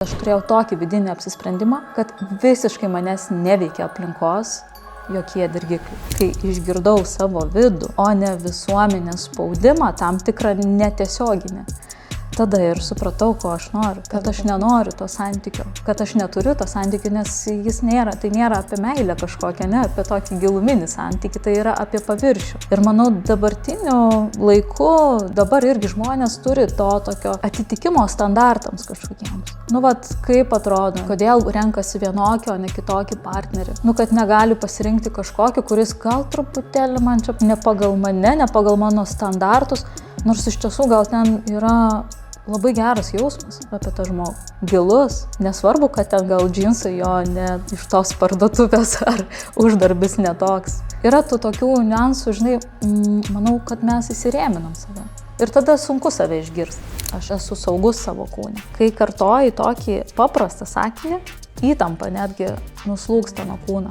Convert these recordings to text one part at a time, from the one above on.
Aš turėjau tokį vidinį apsisprendimą, kad visiškai manęs neveikia aplinkos jokie dirgikliai. Kai išgirdau savo vidų, o ne visuomenės spaudimą, tam tikrą netiesioginę, tada ir supratau, ko aš noriu. Kad aš nenoriu to santykio, kad aš neturiu to santykio, nes tai nėra apie meilę kažkokią, ne apie tokį giluminį santykį, tai yra apie paviršių. Ir manau, dabartiniu laiku dabar irgi žmonės turi to tokio atitikimo standartams kažkokiems. Kaip atrodo, kodėl renkasi vienokį, o ne kitokį partnerį. Kad negali pasirinkti kažkokį, kuris gal truputėlį man čia ne pagal mane, ne pagal mano standartus, nors iš tiesų gal ten yra labai geras jausmas apie tą žmogų. Gilus, nesvarbu, kad ten gal džinsai jo ne iš tos parduotuvės ar uždarbis netoks. Yra tų tokių niuansų, žinai, manau, kad mes įsirėminam save. Ir tada sunku save išgirsti. Aš esu saugus savo kūne. Kai kartoji tokį paprastą sakinį, įtampa netgi nuslūgsta nuo kūno.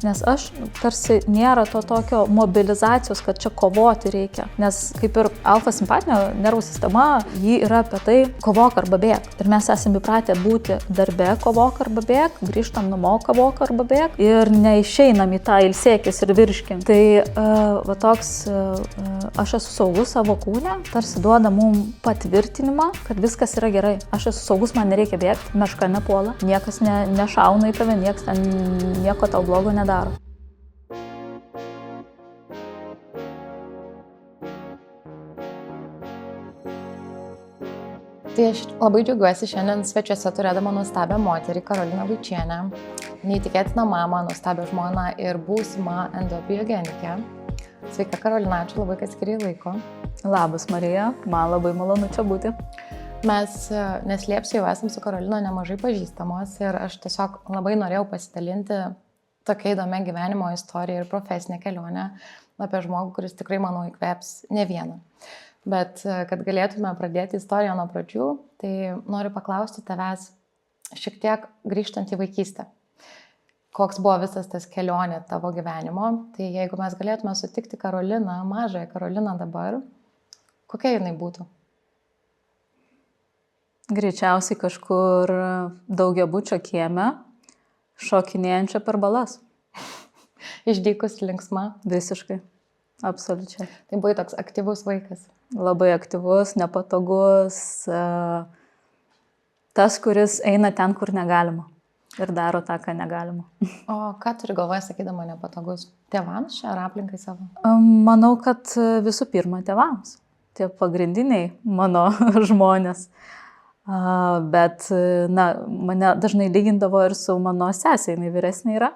Nes aš tarsi nėra to tokio mobilizacijos, kad čia kovoti reikia. Nes kaip ir alfa simpatinio nervų sistema, ji yra apie tai kovok arba bėk. Ir mes esame įpratę būti darbe kovok arba bėk, grįžtam namo kovok arba bėk ir neišeinam į tą ilsėkis ir virškim. Tai aš esu saugus savo kūne, tarsi duoda mum patvirtinimą, kad viskas yra gerai. Aš esu saugus, man nereikia bėgti, meška nepuola, niekas nešauna į tave, niekas ten nieko tau blogo nedaro. Tai aš labai džiaugiuosi šiandien svečiuose turėdama nuostabią moterį Karoliną Vaičienę, neįtikėtiną mamą, nuostabią žmoną ir būsimą endobiogenikę. Sveika Karolina, ačiū labai, kad skiriai laiko. Labas Marija, man labai malonu čia būti. Mes, neslėpsiu, jau esam su Karolina nemažai pažįstamos ir aš tiesiog labai norėjau pasidalinti tokia įdomia gyvenimo istorija ir profesinė kelionė apie žmogų, kuris tikrai, manau, įkvėps ne vieną. Bet kad galėtume pradėti istoriją nuo pradžių, tai noriu paklausti tavęs šiek tiek grįžtant į vaikystę. Koks buvo visas tas kelionė tavo gyvenimo? Tai jeigu mes galėtume sutikti Karoliną, mažąją Karoliną dabar, kokia jinai būtų? Greičiausiai kažkur daugiabučio kieme, šokinėjančia per balas. Išdykus, linksma? Visiškai, absoliučiai. Tai buvai toks aktyvus vaikas? Labai aktyvus, nepatogus, tas, kuris eina ten, kur negalima ir daro tą, ką negalima. O ką turi galvoje, sakydama nepatogus? Tėvams čia ar aplinkai savo? Manau, kad visų pirma tėvams. Tie pagrindiniai mano žmonės. Bet, mane dažnai lygindavo ir su mano sesė, jinai vyresnė yra.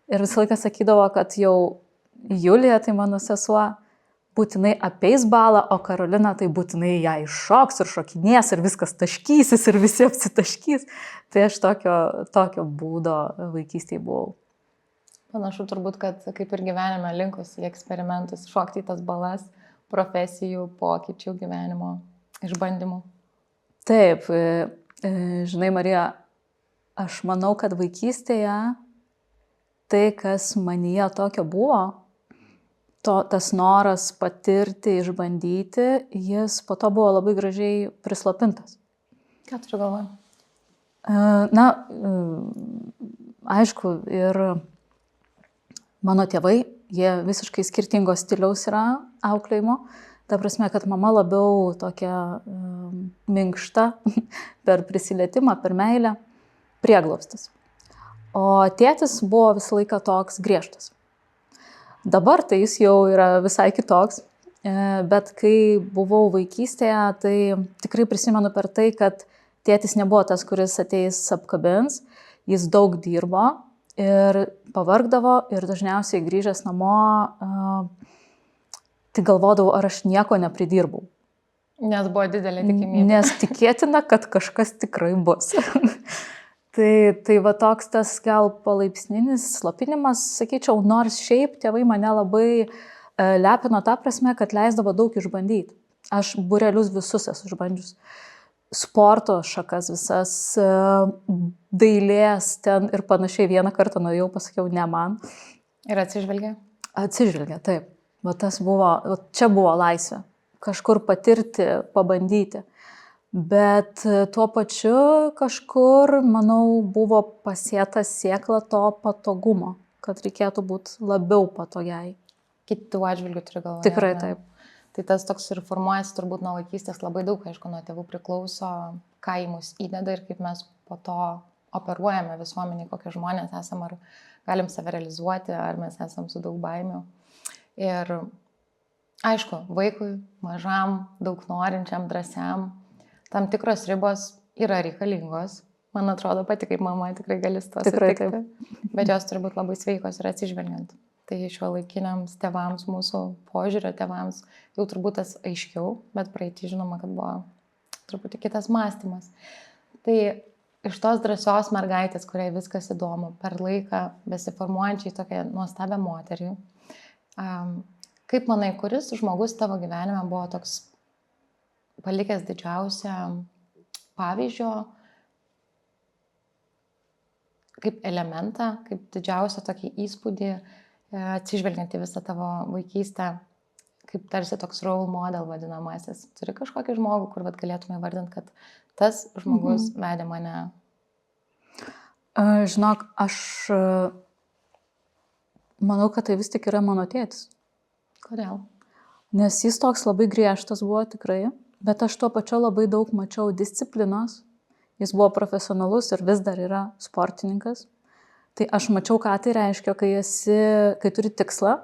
Ir visą laiką sakydavo, kad jau Julija, tai mano sesuo, būtinai apeis balą, o Karolina tai būtinai ją iššoks ir šokinės ir viskas taškysis ir visi apsitaškys. Tai aš tokio būdo vaikystėje buvau. Panašu turbūt, kad kaip ir gyvenime linkusi į eksperimentus, šokti į tas balas, profesijų, pokyčių, gyvenimo, išbandymų. Taip, žinai, Marija, aš manau, kad vaikystėje tai, kas manyje tokio buvo, tas noras patirti, išbandyti, jis po to buvo labai gražiai prislopintas. Ką turiu galvoje? Aišku, ir mano tėvai, jie visiškai skirtingos stiliaus yra auklėjimo. Ta prasme, kad mama labiau tokia minkšta per prisilietimą, per meilę, prieglobstis. O tėtis buvo visą laiką toks griežtas. Dabar tai jis jau yra visai kitoks, bet kai buvau vaikystėje, tai tikrai prisimenu per tai, kad tėtis nebuvo tas, kuris ateis apkabins, jis daug dirbo ir pavargdavo ir dažniausiai grįžęs namo tai galvodavau, ar aš nieko nepridirbau. Nes buvo didelė tikimybė. Nes tikėtina, kad kažkas tikrai bus. Tai va toks tas gal palaipsninis slopinimas, sakyčiau, nors šiaip tėvai mane labai lepino tą prasme, kad leisdavo daug išbandyti. Aš būrelius visus esu išbandžius. Sporto šakas visas, dailės ten ir panašiai. Vieną kartą nuėjau, pasakiau, ne man. Ir atsižvelgė? Atsižvelgė, taip. Čia buvo laisvė. Kažkur patirti, pabandyti. Bet tuo pačiu kažkur, manau, buvo pasėta sėkla to patogumo, kad reikėtų būti labiau patogiai. Kitų atžvilgių turi galvoje. Tikrai ne? taip. Tai tas toks ir formuojasi turbūt nuo vaikystės labai daug, aišku, nuo tėvų priklauso, ką į mus įdeda ir kaip mes po to operuojame visuomeniai, kokie žmonės esam, ar galim save realizuoti, ar mes esam su daug baimių. Ir aišku, vaikui, mažam, daug norinčiam, drąsiam, tam tikros ribos yra reikalingos. Man atrodo, pati kaip mama tikrai gali su to sutikti, bet jos turi būti labai sveikos ir atsižvelgiant. Tai šiuolaikiniams tėvams, mūsų požiūrio tėvams jau turbūt tas aiškiau, bet praeitį žinoma, kad buvo truputį kitas mąstymas. Tai iš tos drąsios mergaitės, kuriai viskas įdomu, per laiką besiformuojančiai tokią nuostabią moterį, kaip manai, kuris žmogus tavo gyvenime buvo toks palikęs didžiausią pavyzdžio, kaip elementą, kaip didžiausią tokį įspūdį, atsižvelgiant į visą tavo vaikystę, kaip tarsi toks role model vadinamasis. Turi kažkokį žmogų, kur galėtume įvardinti, kad tas žmogus vedė mane? Žinok, aš manau, kad tai vis tik yra mano tėtis. Kodėl? Nes jis toks labai griežtas buvo tikrai, bet aš tuo pačiu labai daug mačiau disciplinos. Jis buvo profesionalus ir vis dar yra sportininkas. Tai aš mačiau, ką tai reiškia, kai turi tikslą,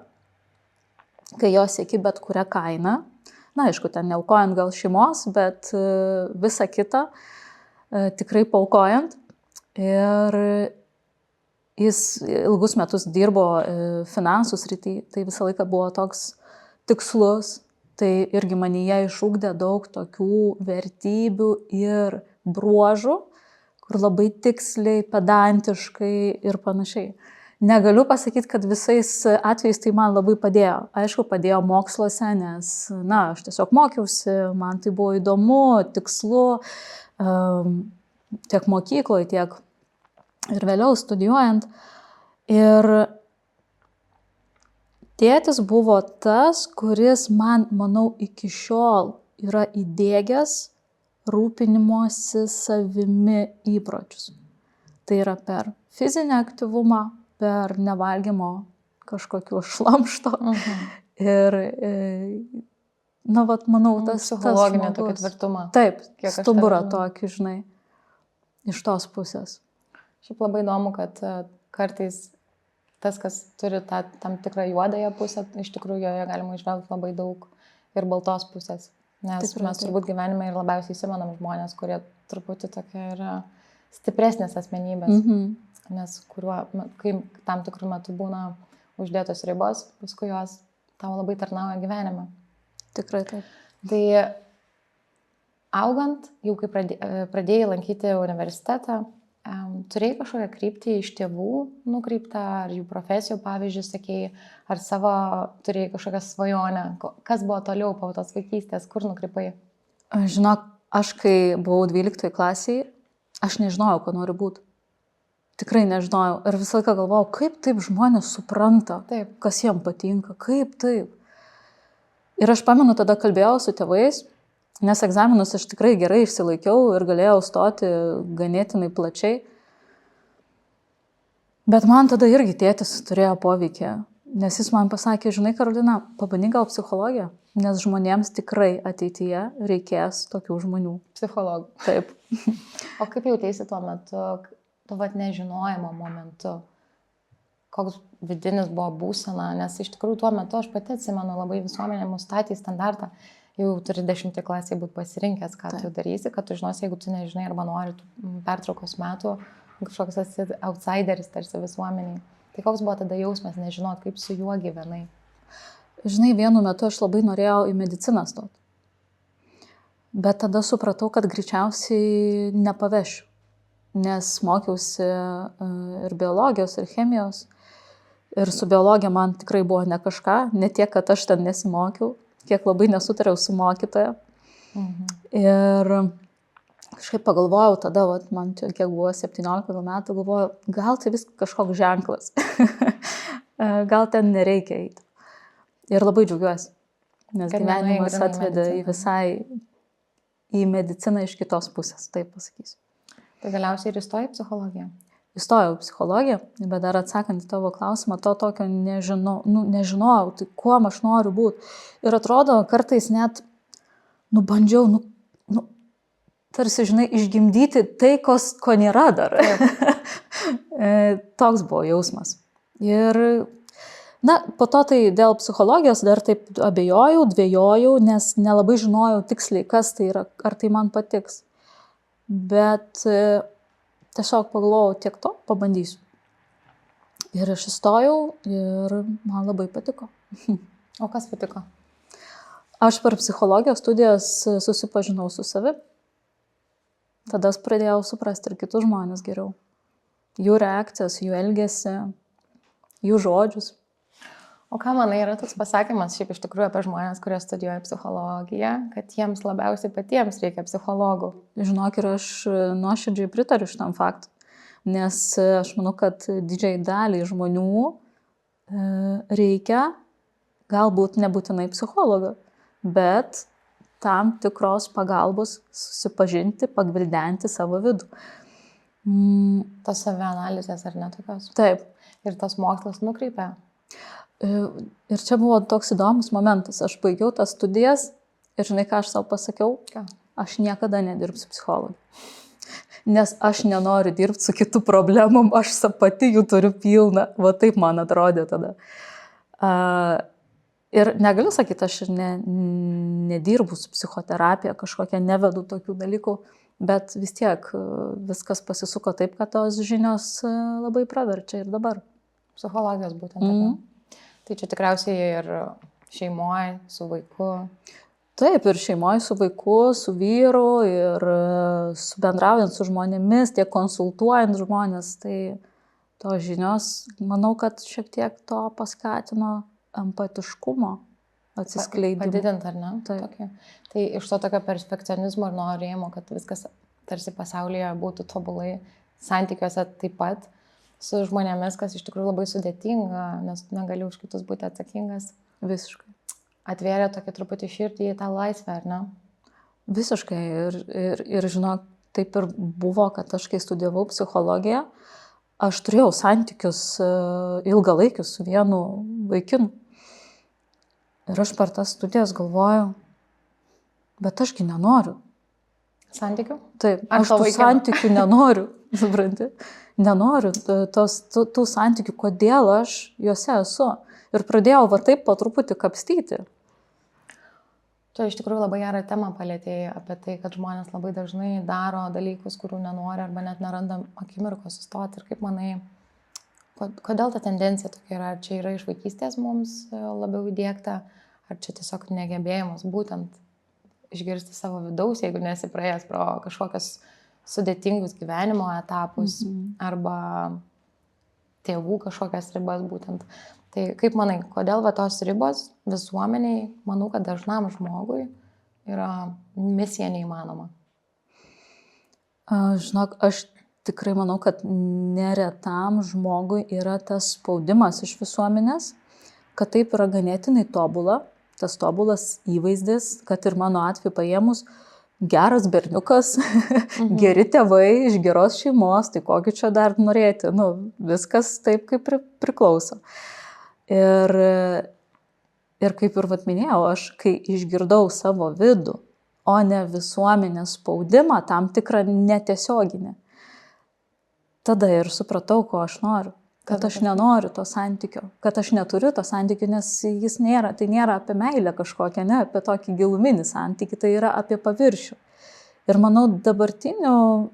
kai jo sieki bet kurią kainą. Na, aišku, ten neaukojant gal šeimos, bet visą kitą tikrai paaukojant. Ir jis ilgus metus dirbo finansų srity, tai visą laiką buvo toks tikslus. Tai irgi manyje išugdė daug tokių vertybių ir bruožų, kur labai tiksliai, pedantiškai ir panašiai. Negaliu pasakyti, kad visais atvejais tai man labai padėjo. Aišku, padėjo moksluose, nes, aš tiesiog mokiausi, man tai buvo įdomu, tikslu, tiek mokykloje, tiek ir vėliau studijuojant. Ir tėtis buvo tas, kuris man, manau, iki šiol yra įdiegęs rūpinimosi savimi įpročius. Tai yra per fizinį aktyvumą, per nevalgymo kažkokiu šlamšto. Ir, manau, tas psichologinė tokia tvirtumą. Taip, stuburą tokį, žinai, iš tos pusės. Šiaip labai įdomu, kad kartais tas, kas turi tam tikrą juodąją pusę, iš tikrųjų joje galima išvelgti labai daug ir baltos pusės. Nes mes turbūt gyvenime ir labiausiai įsimenam žmonės, kurie truputį tokia yra stipresnės asmenybės. Nes kai tam tikrų metų būna uždėtos ribos, paskui jos tau labai tarnauja gyvenime. Tikrai taip. Tai augant, jau kai pradėjai lankyti universitetą, turėjai kažkokią kryptį iš tėvų nukreiptą, ar jų profesijų, pavyzdžiui, sakėjai, ar savo turėjai kažkokią svajonę? Kas buvo toliau po tos vaikystės, kur nukreipai? Žinok, aš kai buvau 12 klasiai, aš nežinojau, ko noriu būti. Tikrai nežinojau. Ir visą laiką galvojau, kaip taip žmonės supranta, kas jiem patinka, kaip taip. Ir aš pamenu, tada kalbėjau su tėvais, nes egzaminus aš tikrai gerai išsilaikiau ir galėjau stoti ganėtinai plačiai. Bet man tada irgi tėtis turėjo poveikį, nes jis man pasakė, žinai, Karolina, pabandyk gal psichologiją, nes žmonėms tikrai ateityje reikės tokių žmonių. Psichologų. Taip. O kaip jautėsi tuo metu, tu nežinojimo momentu, koks vidinis buvo būsena, nes iš tikrųjų tuo metu aš pati atsimenu, labai visuomenė mus statė į standartą. Jau turi 10 klasėje būti pasirinkęs, ką tu darysi, kad tu žinosi, jeigu tu nežinai arba nori pertraukos metų, kažkoks esi outsideris tarsi visuomeniai. Tai koks buvo tada jausmas, nežinot, kaip su juo gyvenai? Žinai, vienu metu aš labai norėjau į mediciną stoti. Bet tada supratau, kad greičiausiai nepavešiu, nes mokiausi ir biologijos, ir chemijos. Ir su biologija man tikrai buvo ne kažką, ne tiek, kad aš ten nesimokiau, kiek labai nesutariau su mokytoja. Ir kažkaip pagalvojau tada, man kiek buvo 17 metų, galvojau, gal tai vis kažkoks ženklas. Gal ten nereikia eiti. Ir labai džiaugiuosi, nes gyvenimas atvedė į visai į mediciną iš kitos pusės, taip pasakysiu. Tai galiausiai ir įstojai į psichologiją? Įstojau į psichologiją, bet dar atsakant į tavo klausimą, to tokio nežinojau, tai kuo aš noriu būti. Ir atrodo, kartais net, bandžiau, tarsi, žinai, išgimdyti tai, ko nėra dar. Toks buvo jausmas. Ir, po to tai dėl psichologijos dar taip abejojau, dvejojau, nes nelabai žinojau tiksliai, kas tai yra, ar tai man patiks. Bet tiesiog pagalvojau, tiek to, pabandysiu. Ir aš įstojau ir man labai patiko. O kas patiko? Aš per psichologijos studijas susipažinau su savimi. Tada pradėjau suprasti ir kitus žmonės geriau. Jų reakcijas, jų elgesį, jų žodžius. O ką manai, yra toks pasakymas šiaip iš tikrųjų apie žmonės, kurie studijuoja psichologiją, kad jiems labiausiai patiems reikia psichologų? Žinok, ir aš nuoširdžiai pritariu šitam faktui, nes aš manau, kad didžiai daliai žmonių reikia galbūt nebūtinai psichologo, bet tam tikros pagalbos susipažinti, pagvildenti savo vidų. Tos savianalizės ar ne tokios? Taip. Ir tas mokslas nukreipia? Ir čia buvo toks įdomus momentas. Aš baigiau tas studijas ir žinai, ką aš savo pasakiau? Ką? Aš niekada nedirbsiu psichologų. Nes aš nenoriu dirbti su kitų problemom, aš pati jų turiu pilną. Va taip man atrodė tada. Ir negaliu sakyti, aš nedirbu su psichoterapija, kažkokia nevedu tokių dalykų, bet vis tiek viskas pasisuko taip, kad tos žinios labai praverčia ir dabar. Psichologijos būtent. Tai čia tikriausiai ir šeimoje, su vaiku. Taip, ir šeimoje su vaiku, su vyru, ir bendraujant su žmonėmis, tiek konsultuojant žmonės, tai tos žinios, manau, kad šiek tiek to paskatino empatiškumo atsiskleidimą. Padidint, ar ne? Taip. Tai iš to tokio perfekcionizmo ir norėjimo, kad viskas tarsi pasaulyje būtų tobulai, santykiuose taip pat, su žmonėmis, kas iš tikrųjų labai sudėtinga, nes negali už kitus būti atsakingas. Visiškai. Atvėrė tokį truputį širdį į tą laisvę, ar ne? Visiškai. Ir žinok, taip ir buvo, kad aš, kai studijavau psichologiją, aš turėjau santykius ilgalaikius su vienu vaikinu. Ir aš per tas studijas galvoju, bet ašgi nenoriu. Santykių? Taip, aš tų santykių nenoriu, supranti? Nenoriu tų santykių, kodėl aš juose esu. Ir pradėjau va taip po truputį kapstyti. Tu iš tikrųjų labai gerą temą palėtėjai apie tai, kad žmonės labai dažnai daro dalykus, kurių nenori arba net neranda akimirkos sustoti. Ir kaip manai, kodėl ta tendencija tokia yra? Ar čia yra iš vaikystės mums labiau įdiegta, ar čia tiesiog negebėjimas būtent išgirsti savo vidaus, jeigu nesi praėjęs pro kažkokias sudėtingus gyvenimo etapus arba tėvų kažkokias ribas būtent. Tai kaip manai, kodėl va tos ribos visuomeniai, manau, kad dažnam žmogui yra misija neįmanoma? Žinok, aš tikrai manau, kad neretam žmogui yra tas spaudimas iš visuomenės, kad taip yra ganėtinai tobula, tas tobulas įvaizdis, kad ir mano atveju paėmus, geras berniukas, geri tėvai iš geros šeimos, tai kokį čia dar norėti, viskas taip, kaip priklauso. Ir kaip ir minėjau, aš kai išgirdau savo vidų, o ne visuomenės spaudimą, tam tikrą netiesioginį, tada ir supratau, ko aš noriu. Kad aš nenoriu to santykio, kad aš neturiu to santykio, nes tai nėra apie meilę kažkokią, ne apie tokį giluminį santykį, tai yra apie paviršių. Ir manau, dabartiniu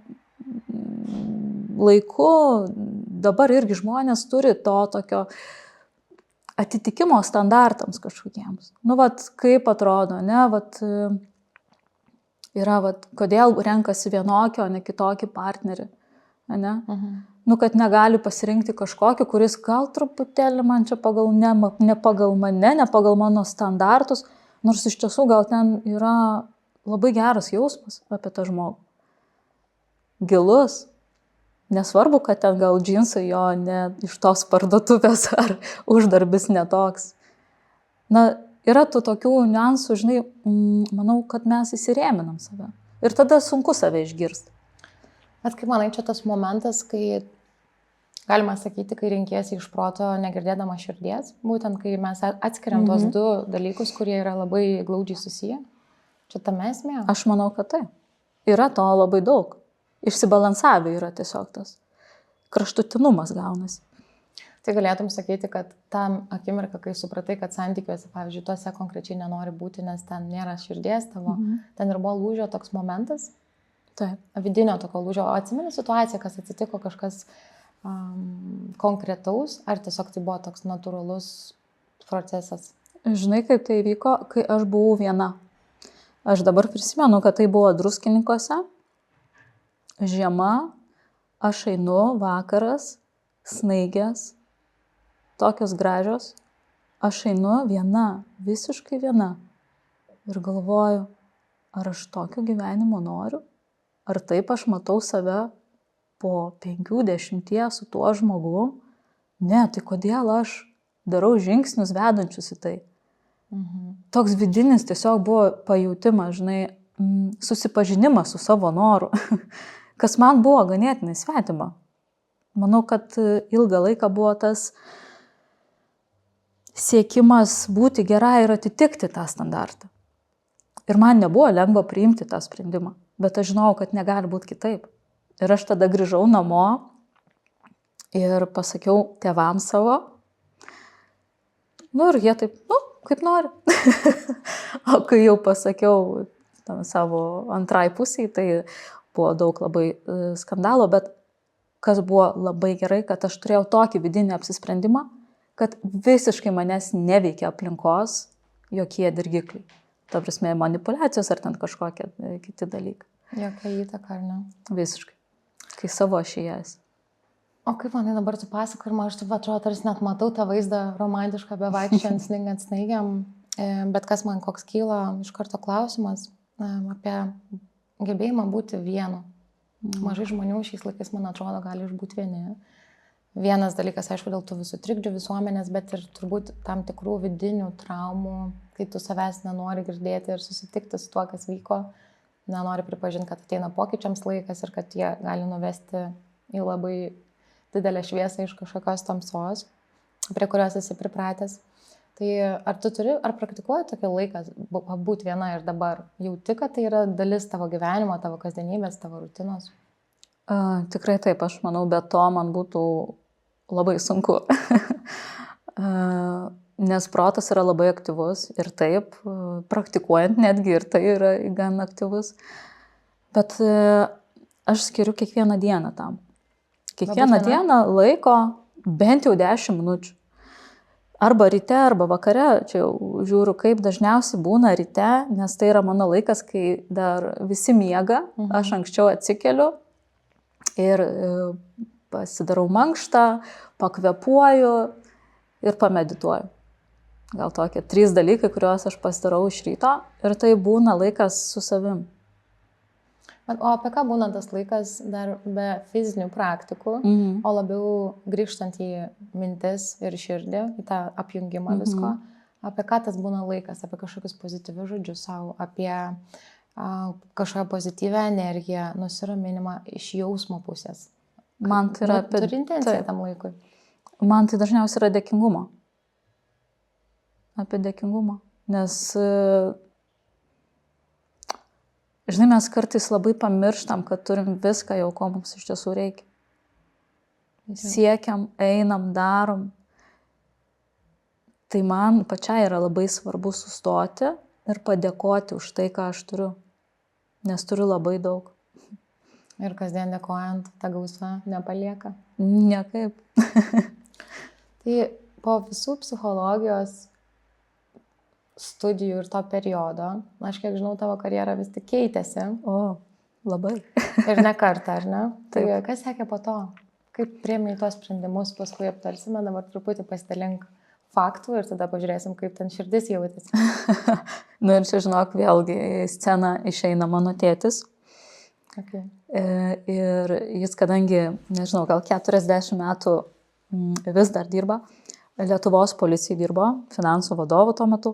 laiku, dabar irgi žmonės turi to tokio atitikimo standartams kažkokiems. Kaip atrodo, ne, yra, kodėl renkasi vienokį, o ne kitokį partnerį, ne? Kad negali pasirinkti kažkokį, kuris gal truputėlį man čia ne pagal mane, ne pagal mano standartus, nors iš tiesų gal ten yra labai geras jausmas apie tą žmogų. Gilus. Nesvarbu, kad ten gal džinsai jo ne iš tos parduotuvės ar uždarbis netoks. Yra tų tokių niuansų, žinai, manau, kad mes įsirėminam save. Ir tada sunku save išgirsti. Bet kaip manai, čia tas momentas, kai, galima sakyti, kai renkiesi iš proto negirdėdama širdies, būtent kai mes atskiriam tuos du dalykus, kurie yra labai glaudžiai susiję. Čia tame esmė? Aš manau, kad tai. Yra to labai daug. Išsibalansavę yra tiesiog tas kraštutinumas gaunasi. Tai galėtum sakyti, kad tam akimirką, kai supratai, kad santykiuose, pavyzdžiui, tuose konkrečiai nenori būti, nes ten nėra širdies tavo, ten ir buvo lūžio toks momentas, Taip. vidinio tokio lūžio. O atsimeni situaciją, kas atsitiko, kažkas konkretaus, ar tiesiog tai buvo toks natūralus procesas? Žinai, kaip tai vyko, kai aš buvau viena. Aš dabar prisimenu, kad tai buvo Druskininkuose. Žiema, aš einu, vakaras, snaigės, tokios gražios. Aš einu viena, visiškai viena. Ir galvoju, ar aš tokio gyvenimo noriu? Ar taip aš matau save po 50 su tuo žmogu? Ne, tai kodėl aš darau žingsnius vedančius į tai? Toks vidinis tiesiog buvo pajautimas, žinai, susipažinimas su savo noru, kas man buvo ganėtinai svetima. Manau, kad ilgą laiką buvo tas siekimas būti gerai ir atitikti tą standartą. Ir man nebuvo lengva priimti tą sprendimą, bet aš žinau, kad negali būti kitaip. Ir aš tada grįžau namo ir pasakiau tėvams savo, ir jie taip, kaip nori. O kai jau pasakiau savo antrai pusiai, tai buvo daug labai skandalo, bet kas buvo labai gerai, kad aš turėjau tokį vidinį apsisprendimą, kad visiškai manęs neveikia aplinkos jokie dirgikliai. Ta prasme, manipuliacijos ar ten kažkokie kiti dalykai. Jokia įtaka, ar ne? Visiškai. Kai savo ašijas. O kaip manai dabar tu pasakojimą, aš taip atrodo, tarsi net matau tą vaizdą romantišką bevaikščiant sningant snaigiam, bet kas man koks kyla iš karto klausimas apie gebėjimą būti vienu. Mažai žmonių šiais laikais, man atrodo, gali išbūti vieni. Vienas dalykas, aišku, dėl tų visų trikdžių visuomenės, bet ir turbūt tam tikrų vidinių traumų, kai tu savęs nenori girdėti ir susitikti su tuo, kas vyko, nenori pripažinti, kad ateina pokyčiams laikas ir kad jie gali nuvesti į labai didelę šviesą iš kažkokios tamsos, prie kurios esi pripratęs. Tai ar tu turi, ar praktikuoji tokį laiką būti viena ir dabar? Jauti, kad tai yra dalis tavo gyvenimo, tavo kasdienybės, tavo rutinos? Tikrai taip, aš manau, be to man būtų labai sunku. Nes protas yra labai aktyvus ir taip, praktikuojant netgi ir tai yra gan aktyvus. Bet aš skiriu kiekvieną dieną tam. Kiekvieną dieną laiko bent jau 10 minučių. Arba ryte, arba vakare, čia jau žiūriu, kaip dažniausiai būna ryte, nes tai yra mano laikas, kai dar visi miega, aš anksčiau atsikeliu ir pasidarau mankštą, pakvepuoju ir pamedituoju. Gal tokie 3 dalykai, kuriuos aš pasidarau iš ryto ir tai būna laikas su savim. O apie ką būna tas laikas dar be fizinių praktikų, o labiau grįžtant į mintis ir širdį, į tą apjungimą visko, apie ką tas būna laikas, apie kažkokius pozityvius žodžius savo, apie kažkokią pozityvę energiją, nusiraminimą iš jausmo pusės. Man tai yra turi intenciją tam laikui. Man tai dažniausiai yra dėkingumo. Apie dėkingumą. Nes, žinai, mes kartais labai pamirštam, kad turim viską jau, ko mums iš tiesų reikia. Siekiam, einam, darom. Tai man pačiai yra labai svarbu sustoti ir padėkoti už tai, ką aš turiu. Nes turiu labai daug. Ir kasdien dėkojant, ta gausa nepalieka? Niekaip. Tai po visų psichologijos studijų ir to periodo, aš kiek žinau, tavo karjera vis tik keitėsi. O, labai. Ir ne kartą, ar ne? Taip. Tai kas sekė po to? Kaip priėmei tuos sprendimus, paskui aptarsime, dabar truputį pasidalink faktų ir tada pažiūrėsim, kaip ten širdis jautėsi. Ir čia, žinok, vėlgi į sceną išeina mano tėtis. Okay. Ir jis, kadangi, nežinau, gal 40 metų vis dar dirba, Lietuvos policijai dirbo, finansų vadovu tuo metu,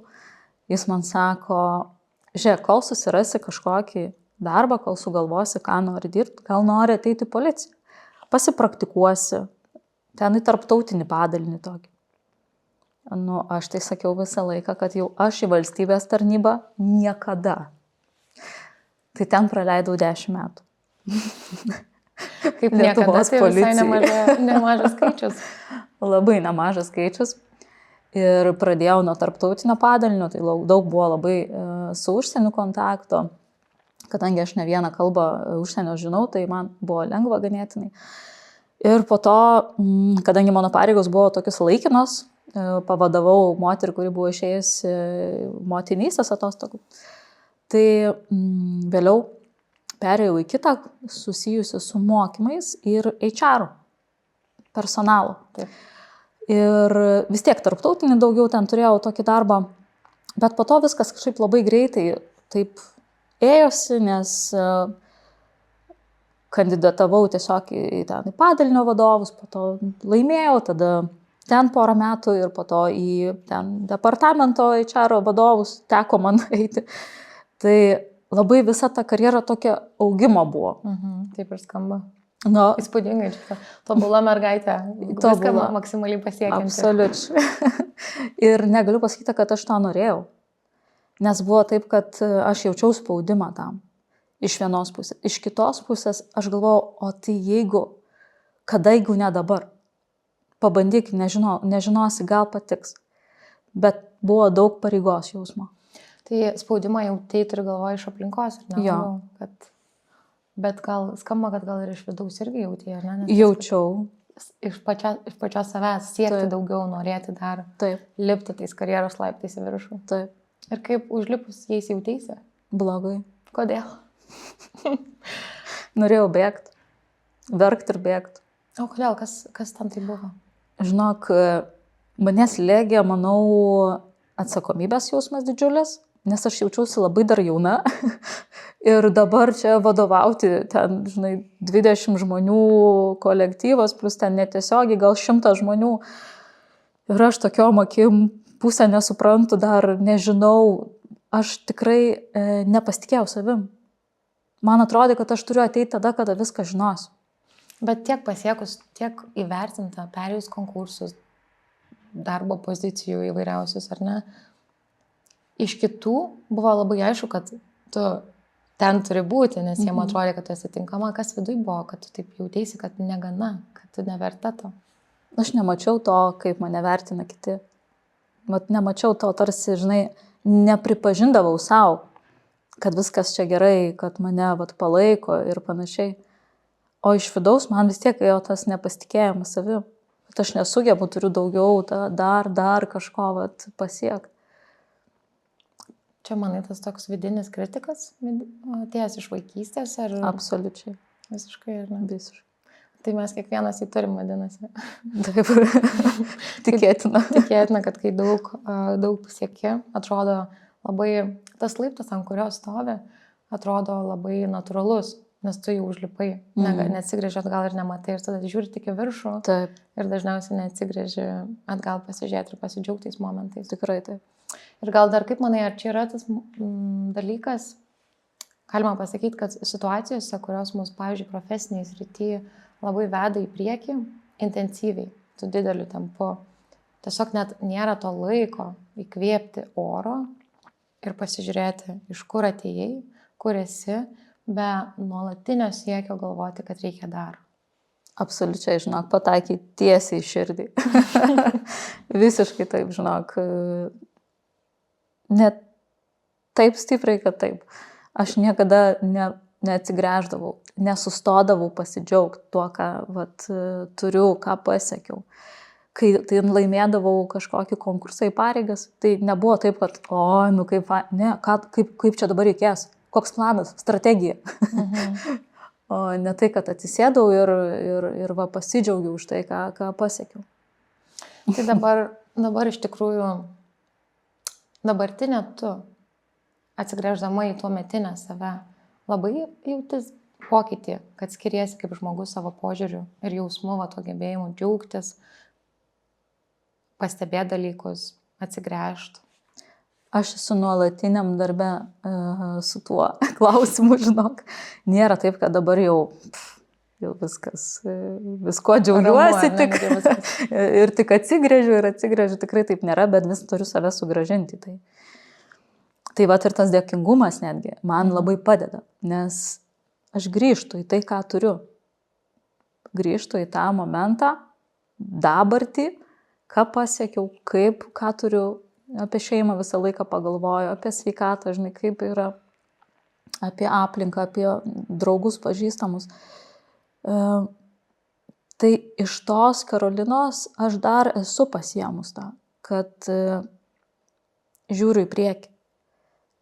jis man sako, žiūrėk, kol susirasi kažkokį darbą, kol sugalvosi, ką nori dirbti, gal nori ateiti į policiją. Pasipraktikuosi, ten į tarptautinį padalinį tokį. Nu, aš tai sakiau visą laiką, kad jau aš į valstybės tarnybą niekada. Tai ten praleidau 10 metų. Kaip niekada, tai visai nemažas skaičius. Labai nemažas skaičius. Ir pradėjau nuo tarptautinio padalinio, tai daug buvo labai su užsieniu kontakto. Kadangi aš ne vieną kalbą užsienio žinau, tai man buvo lengva ganėtinai. Ir po to, kadangi mano pareigos buvo tokios laikinos, pavadavau moterį, kuri buvo išėjusi motinystės atostogų. Tai vėliau perėjau į kitą susijusią su mokymais ir HR personalo. Taip. Ir vis tiek tarptautinį daugiau ten turėjau tokį darbą, bet po to viskas kažkaip labai greitai taip ėjosi, nes kandidatavau tiesiog į padalinio vadovus, po to laimėjau, tada ten porą metų ir po to į ten departamento HR vadovus teko man eiti. Tai labai visa ta karjera tokia augimo buvo. Taip ir skamba. Nu, Įspūdingai, čia tobula mergaitė, viską maksimaliai pasiekianti. Absoliučiai. Ir negaliu pasakyti, kad aš tą norėjau. Nes buvo taip, kad aš jaučiau spaudimą tam. Iš vienos pusės. Iš kitos pusės aš galvojau, o tai jeigu ne dabar. Pabandyk, nežinosi, gal patiks. Bet buvo daug pareigos jausmo. Tai spaudimą jau tai turi galvoje iš aplinkos, ar ne? Jo. Bet gal skamba, kad gal ir iš vidaus irgi jauti, ar ne? Jaučiau. Iš pačios savęs siekti daugiau, norėti dar. Taip. Lipti tais karjeros laiptais į viršų. Taip. Ir kaip užlipus jais jauteisi? Blogai. Kodėl? Norėjau bėgti. Verkti ir bėgti. O kodėl? Kas ten tai buvo? Žinok, manęs slėgė, manau, atsakomybės jausmas didžiulis, nes aš jaučiausi labai dar jauna. Ir dabar čia vadovauti ten, 20 žmonių kolektyvas, plus ten netiesiogiai gal 100 žmonių. Ir aš tokiom akim pusę nesuprantu, dar nežinau, aš tikrai nepasitikėjau savim. Man atrodė, kad aš turiu ateiti tada, kada viską žinosiu. Bet tiek pasiekus, tiek įvertinta, perėjus konkursus, darbo pozicijų įvairiausius, ar ne? Iš kitų buvo labai aišku, kad tu ten turi būti, nes jiem atrodė, kad tu esi tinkama. Kas viduj buvo, kad tu taip jauteisi, kad negana, kad tu neverta to? Aš nemačiau to, kaip mane vertina kiti. Nemačiau to, tarsi, nepripažindavau savo, kad viskas čia gerai, kad mane palaiko ir panašiai. O iš vidaus man vis tiek ėjo tas nepasitikėjimas savim. Kad aš nesugebu, turiu daugiau, dar kažko pasiekti. Čia, manai, tas toks vidinis kritikas atėjęs iš vaikystės? Ar... Absoliučiai. Visiškai, ar ne? Visiškai. Tai mes kiekvienas jį turim, vadinasi. Taip. Tikėtina. Tikėtina, kad kai daug sieki, atrodo labai, tas laiptas, ant kurio stovi, atrodo labai natūralus, nes tu jau užlipai, neatsigrėži atgal ir nematai, ir tada žiūri tik į viršų. Taip. Ir dažniausiai neatsigrėži atgal pasižiūrėti ir pasidžiaugti tais momentais. Tikrai taip. Ir gal dar kaip manai, ar čia yra tas dalykas, galima pasakyti, kad situacijose, kurios mus, pavyzdžiui, profesiniai srityje labai veda į priekį, intensyviai, su dideliu tempu, tiesiog net nėra to laiko įkvėpti oro ir pasižiūrėti, iš kur atėjai, kur esi, be nuolatinio siekio galvoti, kad reikia dar. Absoliučiai, žinok, pataikiai tiesiai į širdį. Visiškai taip, žinok. Net taip stipriai, kad taip. Aš niekada neatsigręždavau, nesustodavau pasidžiaugti tuo, ką turiu, ką pasiekiau. Kai tai laimėdavau kažkokį konkursą į pareigas, tai nebuvo taip, kad kaip čia dabar reikės, koks planas, strategija. O ne tai, kad atsisėdau ir pasidžiaugiau už tai, ką pasiekiau. Tai dabar iš tikrųjų dabartinė tu, atsigręždama į tuometinę save, labai jautis pokytį, kad skiriesi kaip žmogus savo požiūriu ir jausmu, to gebėjimu džiaugtis, pastebėti dalykus, atsigręžti. Aš esu nuolatiniam darbe su tuo klausimu, žinok. Nėra taip, kad dabar jau viskas, visko džiaugiuosi tik ir tik atsigrėžiu, tikrai taip nėra, bet vis turiu save sugrąžinti. Tai va ir tas dėkingumas netgi man labai padeda, nes aš grįžtu į tai, ką turiu. Grįžtu į tą momentą, dabartį, ką pasiekiau, ką turiu, apie šeimą visą laiką pagalvoju, apie sveikatą, žinai, kaip yra, apie aplinką, apie draugus pažįstamus. Tai iš tos Karolinos aš dar esu pasiemus tą, kad žiūriu į priekį,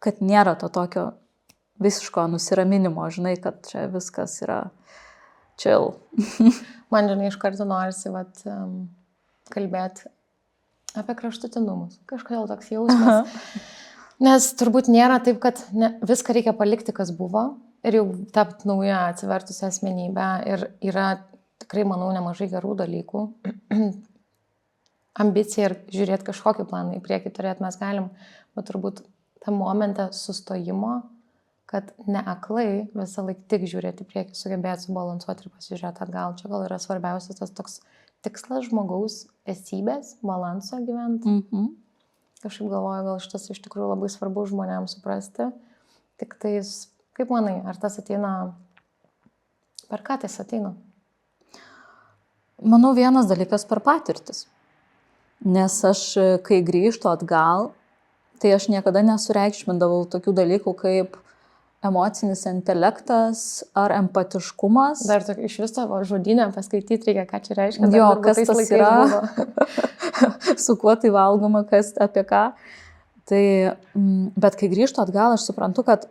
kad nėra to tokio visiško nusiraminimo, žinai, kad čia viskas yra chill. Man, žinai, iš karto norisi kalbėti apie kraštutinumus. Kažkodėl toks jausmas. Nes turbūt nėra taip, kad viską reikia palikti, kas buvo, ir jau tapti nauja atsivertusią asmenybę. Ir yra tikrai, manau, nemažai gerų dalykų. Ambicija ir žiūrėti kažkokį planą į priekį turėti mes galim, bet turbūt tam momente sustojimo, kad ne aklai visą laiką tik žiūrėti į priekį, sugebėti subalansuoti ir pasižiūrėti atgal. Čia gal yra svarbiausias tas toks tikslas žmogaus esybės, balanso gyventi. Kažkaip galvoju, gal šitas iš tikrųjų labai svarbu žmonėms suprasti. Tik tais, kaip manai, ar tas ateina, per ką tas ateina? Manau, vienas dalykas per patirtis. Nes aš, kai grįžtu atgal, tai aš niekada nesureikšmindavau tokių dalykų kaip emocinis intelektas ar empatiškumas. Dar iš viso žodynę paskaityti reikia, ką čia reiškia. Jo, kas tas yra, su kuo tai valgoma, kas apie ką. Tai, bet kai grįžtu atgal, aš suprantu, kad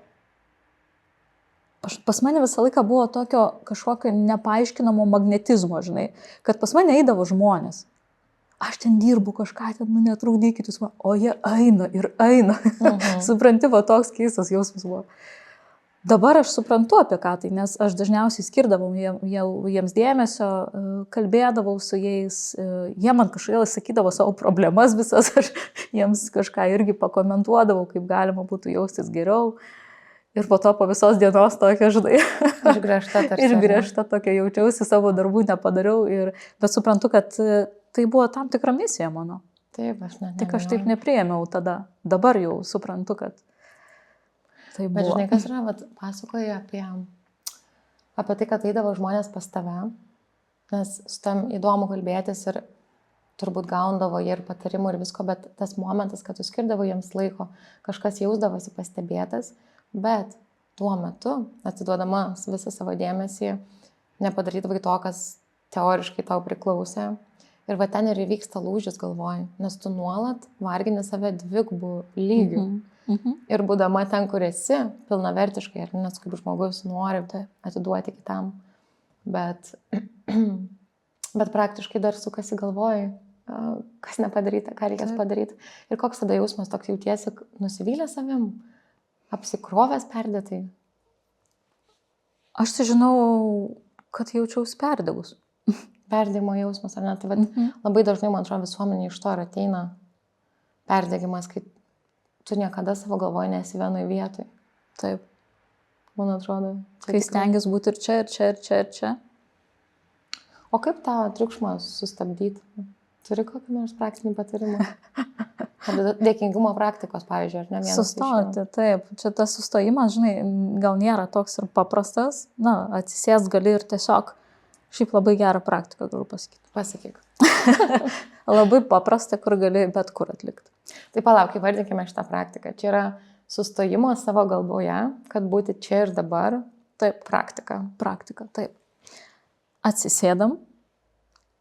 pas mane visą laiką buvo tokio kažkokio nepaaiškinamo magnetizmo, žinai, kad pas mane eidavo žmonės. Aš ten dirbu kažką, netrukdykit jūs man, o jie eina ir eina. Supranti, va toks keistas jausmas buvo. Dabar aš suprantu apie ką tai, nes aš dažniausiai skirdavau jiems dėmesio, kalbėdavau su jais, jie man kažkaip sakydavo savo problemas visas, aš jiems kažką irgi pakomentuodavau, kaip galima būtų jaustis geriau. Ir po to po visos dienos tokia, žinai, išgręžta tokia jaučiausi, savo darbų nepadariau, bet suprantu, kad tai buvo tam tikra misija mano. Taip, aš net. Tik aš taip nepriėmiau tada. Dabar jau suprantu, kad tai buvo. Bet žinai, kas yra, pasakoji apie tai, kad eidavo žmonės pas tave, nes su tam įdomu kalbėtis ir turbūt gaundavo jie ir patarimų ir visko, bet tas momentas, kad tu skirdavo jiems laiko, kažkas jausdavosi pastebėtas, bet tuo metu, atiduodama visą savo dėmesį, nepadarydavai to, kas teoriškai tau priklausė. Ir va ten ir įvyksta lūžis galvoj, nes tu nuolat vargini save dvigubų lygių. Ir būdama ten, kur esi, pilnavertiškai, nes kaip žmogus nori atiduoti kitam. Bet praktiškai dar sukasi galvoj, kas nepadaryta, ką reikės padaryti. Ir koks tada jausmas toks jautiesi, nusivylę savim, apsikrovęs perdėtai? Aš tai žinau, kad jaučiausi perdegus. Perdėjimo jausmas, ar ne? Tai labai dažnai, man atrodo, visuomenė iš to ir ateina perdegimas, kai tu niekada savo galvoje nesi vienoj vietoj. Taip. Man atrodo. Kai stengiasi būti ir čia, ir čia, ir čia, ir čia. O kaip tą triukšmą sustabdyti? Turi kokį nors praktinį patarimą? Dėkingumo praktikos, pavyzdžiui, ar ne? Sustoti, taip. Čia tas sustojimas, žinai, gal nėra toks ir paprastas. Na, atsisės gali ir tiesiog. Šiaip labai gerą praktiką galiu pasakyti. Pasakyk. Labai paprasta, kur gali bet kur atlikti. Tai palauk, įvardinkime šitą praktiką. Čia yra sustojimo savo galvoje, kad būti čia ir dabar. Taip, praktika. Praktika, taip. Atsisėdam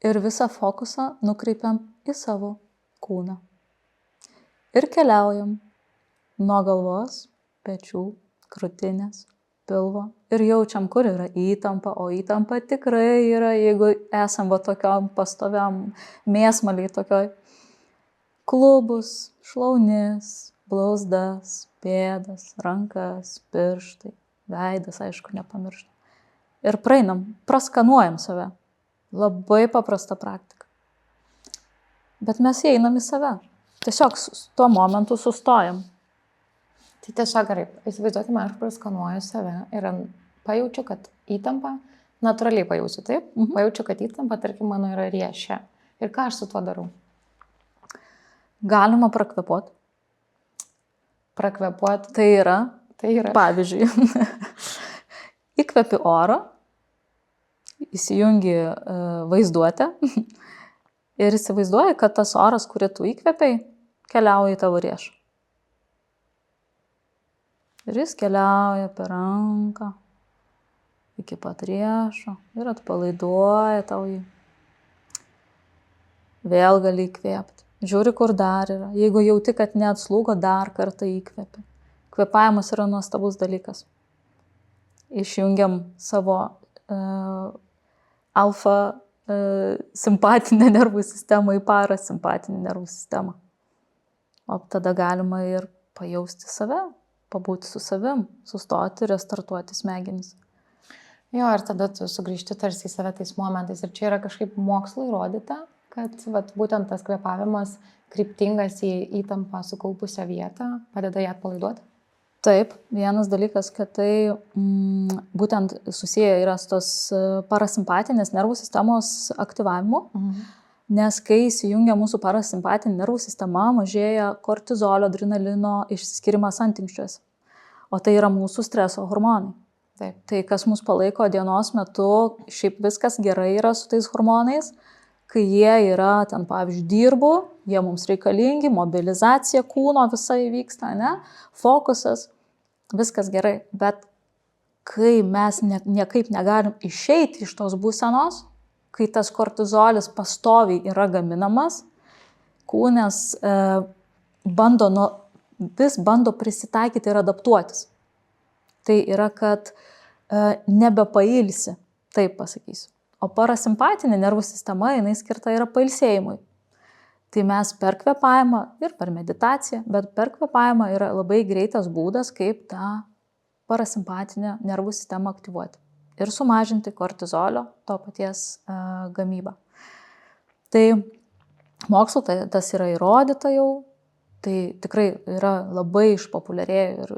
ir visą fokusą nukreipiam į savo kūną. Ir keliaujam nuo galvos, pečių, krūtinės, pilvo. Ir jaučiam, kur yra įtampa, o įtampa tikrai yra, jeigu esam va tokiom pastoviam mėsmaliai tokioj. Klubus, šlaunis, blauzdas, pėdas, rankas, pirštai, veidas, aišku, nepamirštam. Ir praeinam, praskanuojam save. Labai paprasta praktika. Bet mes einam į save. Tiesiog tuo momentu sustojam. Tai tiesiog gerai, įsivaizduokime, aš praskanuoju save ir pajaučiu, kad įtampa, natūraliai pajausiu, taip? Pajaučiu, kad įtampa, tarkim, mano yra riešia. Ir ką aš su tuo darau? Galima prakvepuoti. Prakvepuoti. Tai yra, pavyzdžiui, įkvepi orą, įsijungi vaizduotę ir įsivaizduoji, kad tas oras, kurį tu įkvepiai, keliauja į tavo riešą. Ir jis keliauja per ranką iki pat riešo ir atpalaiduoja tau jį. Vėl gali įkvėpti. Žiūri, kur dar yra. Jeigu jauti, kad neatslūgo, dar kartą įkvepi. Kvėpavimas yra nuostabus dalykas. Išjungiam savo alfa simpatinę nervų sistemą į parasimpatinę nervų sistemą. O tada galima ir pajausti save, pabūti su savim, sustoti, restartuoti smegenis. Jo, ir tada tu sugrįžti tarsi į save tais momentais. Ir čia yra kažkaip mokslo įrodyta, kad būtent tas kvėpavimas kryptingas į įtampą sukaupusią vietą padeda ją atpalaiduoti? Taip, vienas dalykas, kad tai būtent susiję yra su tos parasimpatinės nervų sistemos aktyvavimu, nes kai įsijungia mūsų parasimpatinė nervų sistema, mažėja kortizolio, adrenalino išsiskirimas antinksčiuose. O tai yra mūsų streso hormonai. Taip. Tai kas mus palaiko dienos metu, šiaip viskas gerai yra su tais hormonais, kai jie yra ten, pavyzdžiui, dirbu, jie mums reikalingi, mobilizacija kūno visai vyksta, ne? Fokusas, viskas gerai. Bet kai mes niekaip negalim išeiti iš tos būsenos, kai tas kortizolis pastoviai yra gaminamas, kūnas vis bando prisitaikyti ir adaptuotis. Tai yra, kad nebepailsi, taip pasakysiu. O parasimpatinė nervų sistema, jinai skirta yra pailsėjimui. Tai mes per kvėpavimą ir per meditaciją, bet per kvėpavimą yra labai greitas būdas, kaip tą parasimpatinę nervų sistemą aktyvuoti. Ir sumažinti kortizolio, to paties gamybą. Tai mokslo tas yra įrodyta jau, tai tikrai yra labai išpopuliarėję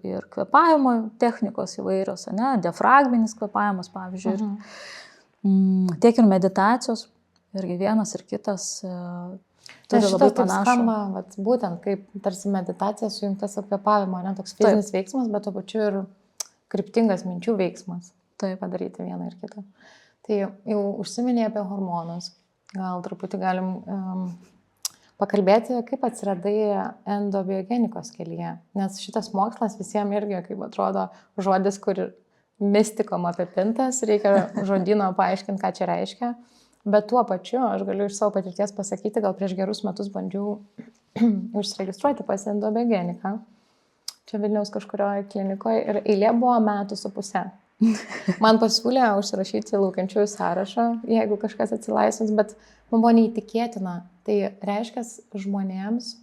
ir kvėpavimo technikos įvairios, ne? Diafragminis kvėpavimas, pavyzdžiui, tiek ir meditacijos, irgi vienas ir kitas turi labai panašų. Skamba, būtent kaip tarsi meditacija sujungta su kvėpavimu, ne toks fizinis veiksmas, bet tuo pačiu ir kryptingas minčių veiksmas. Taip. Padaryti vieną ir kitą. Tai jau užsiminėjai apie hormonus. Gal truputį galim pakalbėti, kaip atsiradai endobiogenikos kelyje. Nes šitas mokslas visiems irgi, kaip atrodo, žodis, kur mistikom apipintas, reikia žodyno paaiškinti, ką čia reiškia. Bet tuo pačiu, aš galiu iš savo patirties pasakyti, gal prieš gerus metus bandžiau užsiregistruoti pas endobiogeniką. Čia Vilniaus kažkurioje klinikoje ir eilė buvo 1,5 metų. Man pasiūlė užsirašyti laukiančiųjų sąrašą, jeigu kažkas atsilaisvins, bet man buvo neįtikėtina. Tai reiškia, žmonėms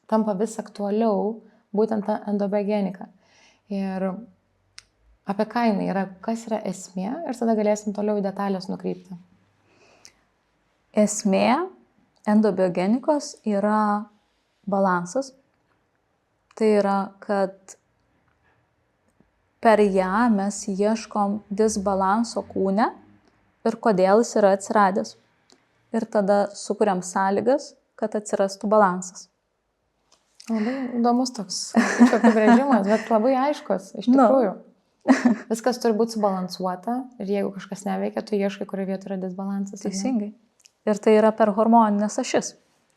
tampa vis aktualiau būtent ta endobiogenika. Ir apie ką jinai yra, kas yra esmė, ir tada galėsim toliau į detalės nukrypti. Esmė endobiogenikos yra balansas. Tai yra, kad per ją mes ieškom disbalanso kūne ir kodėl jis yra atsiradęs. Ir tada sukuriam sąlygas, kad atsirastų balansas. Labai įdomus toks apibrėžimas, bet labai aiškus, iš tikrųjų. Viskas turi būti subalansuota ir jeigu kažkas neveikia, tu ieškai, kurioje vietoje yra disbalansas. Teisingai. Ir tai yra per hormoninės ašis.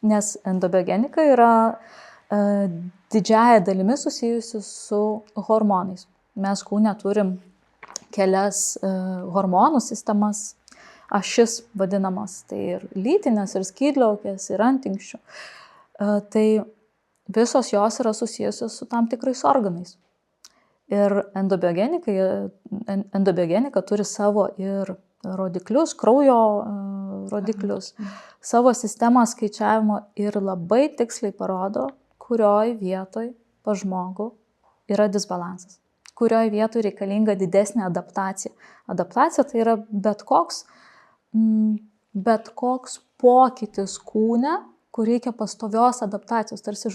Nes endobiogenika yra didžiąja dalimi susijusi su hormonais. Mes kūne turim kelias hormonų sistemas, ašis vadinamas, tai ir lytinės, ir skydliaukės, ir antinksčių. Tai visos jos yra susijusios su tam tikrais organais. Ir endobiogenika turi savo ir rodiklius, kraujo rodiklius, savo sistemą skaičiavimo ir labai tiksliai parodo, kurioj vietoj pas žmogų yra disbalansas. Kurioj vietoj reikalinga didesnė adaptacija. Adaptacija tai yra bet koks pokytis kūne, kur reikia pastovios adaptacijos, tarsi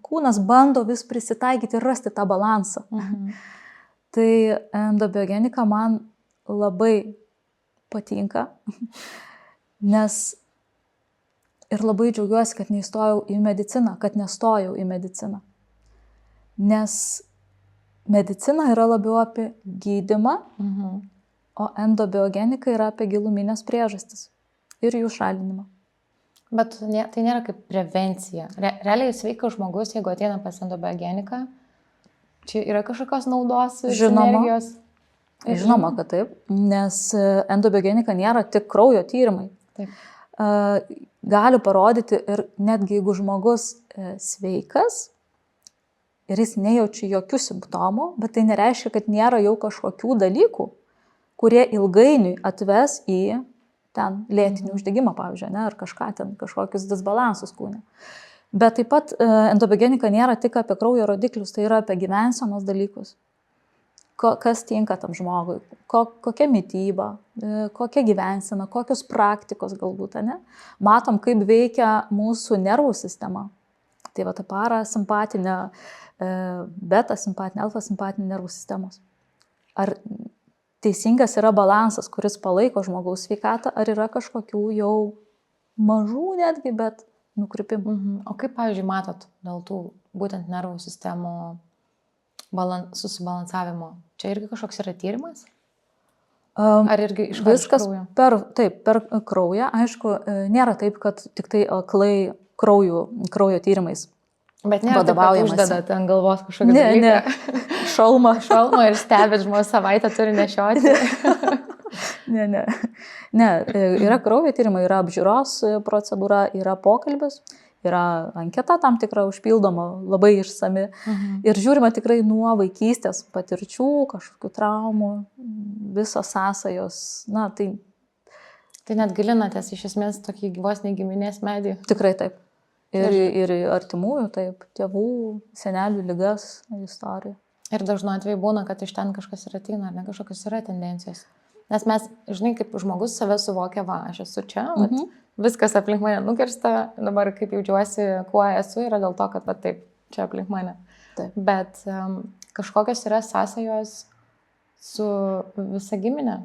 kūnas bando vis prisitaikyti ir rasti tą balansą. Tai endobiogenika man labai patinka, nes ir labai džiaugiuosi, kad neįstojau į mediciną, kad nestojau į mediciną. Nes medicina yra labiau apie gydymą, o endobiogenika yra apie giluminės priežastis ir jų šalinimą. Bet tai nėra kaip prevencija. Realiai sveikas žmogus, jeigu ateina pas endobiogeniką, čia yra kažkokios naudos, sinergijos? Žinoma, kad taip, nes endobiogenika nėra tik kraujo tyrimai. Taip. Gali parodyti ir netgi jeigu žmogus sveikas ir jis nejaučia jokių simptomų, bet tai nereiškia, kad nėra jau kažkokių dalykų, kurie ilgainiui atves į ten lėtinį uždegimą, pavyzdžiui, ne, ar kažką ten, kažkokius disbalansus kūne. Bet taip pat endobiogenika nėra tik apie kraujo rodiklius, tai yra apie gyvensenos dalykus. Kas tinka tam žmogui, kokia mityba, kokia gyvensena, kokios praktikos galbūt, ne? Matom, kaip veikia mūsų nervų sistema. Tai va ta parasimpatinė, beta simpatinė, alfa simpatinė nervų sistemos. Ar teisingas yra balansas, kuris palaiko žmogaus sveikatą, ar yra kažkokių jau mažų netgi, bet nukrypimų. O kaip, pavyzdžiui, matot dėl tų būtent nervų sistemų susibalansavimo? Čia irgi kažkoks yra tyrimas? Ar irgi iš kraujo? Per kraują. Aišku, nėra taip, kad tik tai aklai kraujo tyrimais. Bet nėra taip, kad uždedat ant galvos kažkokį dalyką. Ne. Šalmą ir stebit žmonės savaitę turi nešioti. Ne, yra kraujo tyrimai, yra apžiūros procedūra, yra pokalbis, yra anketa tam tikra užpildoma, labai išsami. Ir žiūrima tikrai nuo vaikystės patirčių, kažkokių traumų, visos sąsajos. Na, tai net gilinatės iš esmės tokį vos negiminės medį. Tikrai taip. Ir artimųjų, taip, tėvų, senelių ligas istorija. Ir dažnu atveju būna, kad iš ten kažkas yra ateina, ar ne, kažkokios yra tendencijos. Nes mes, žinai, kaip žmogus save suvokia, va, aš esu čia, viskas aplink mane nukirsta, dabar kaip jaučiuosi, kuo esu, yra dėl to, kad va taip, čia aplink mane. Taip. Bet kažkokios yra sąsajos su visa giminė.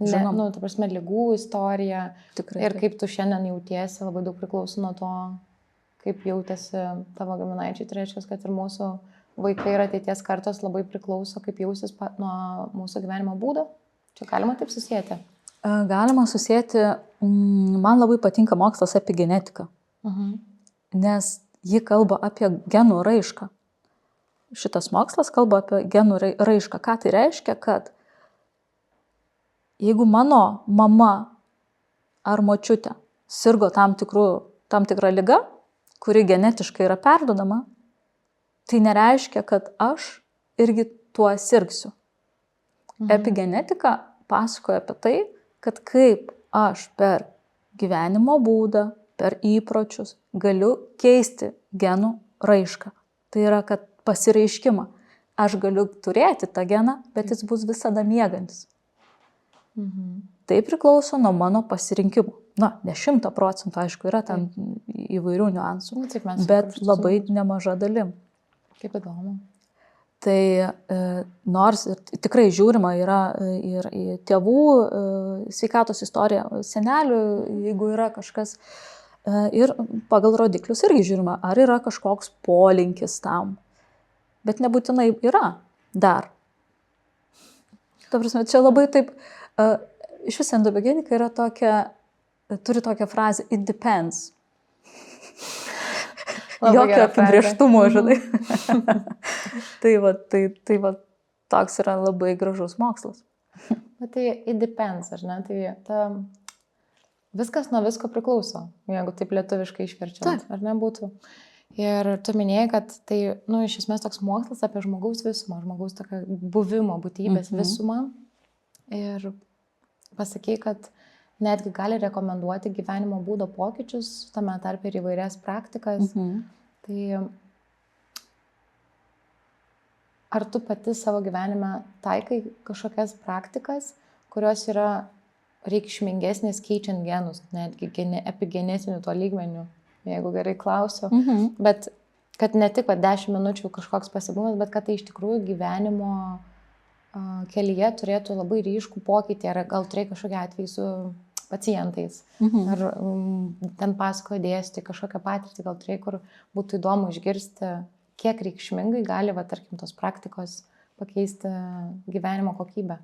Ta prasme, ligų istorija. Tikrai. Ir kaip tu šiandien jautiesi, labai daug priklauso nuo to, kaip jautėsi tavo giminaičiai. Tai reiškia, kad ir mūsų vaikai ir ateities kartos labai priklauso, kaip jausis nuo mūsų gyvenimo būdo. Čia galima taip susijęti? Galima susijęti. Man labai patinka mokslas epigenetika, nes ji kalba apie genų raišką. Šitas mokslas kalba apie genų raišką. Ką tai reiškia? Kad jeigu mano mama ar močiutė sirgo tam tikrą ligą, kuri genetiškai yra perduodama, tai nereiškia, kad aš irgi tuo sirgsiu. Epigenetika pasakoja apie tai, kad kaip aš per gyvenimo būdą, per įpročius galiu keisti genų raišką. Tai yra, kad pasireiškimą. Aš galiu turėti tą geną, bet jis bus visada miegantis. Tai priklauso nuo mano pasirinkimų. Na, ne 100%, aišku, yra ten įvairių niuansų, bet labai nemaža dalim. Kaip įdomu. Tai nors tikrai žiūrima yra ir į tėvų sveikatos istoriją, senelių, jeigu yra kažkas, ir pagal rodiklius irgi žiūrima, ar yra kažkoks polinkis tam. Bet nebūtinai yra dar. Ta prasme, čia labai taip, iš vis endobiogenika yra turi tokią frazę, it depends. Jokio apibrėžtumo, žinai. Tai toks yra labai gražus mokslas. Bet tai it depends, ar ne? Tai viskas nuo visko priklauso, jeigu taip lietuviškai išverčiant, ar ne būtų. Ir tu minėjai, kad tai, iš esmės toks mokslas apie žmogaus visumą, žmogaus tokio buvimo, būtybės visumą. Ir pasakei, kad netgi gali rekomenduoti gyvenimo būdo pokyčius, tame tarp ir įvairias praktikas. Tai ar tu pati savo gyvenime taikai kažkokias praktikas, kurios yra reikšmingesnės keičiant genus, netgi epigenetinių to lygmenių? jeigu gerai klausiu. Bet kad ne tik 10 minučių kažkoks pasibuvimas, bet kad tai iš tikrųjų gyvenimo kelyje turėtų labai ryškų pokytį, ar gal turėjai kažkokią atvejį su pacientais, ar ten pasakojo dėstyti kažkokią patirtį, gal turėjai, kur būtų įdomu išgirsti, kiek reikšmingai gali, tarkim, tos praktikos pakeisti gyvenimo kokybę.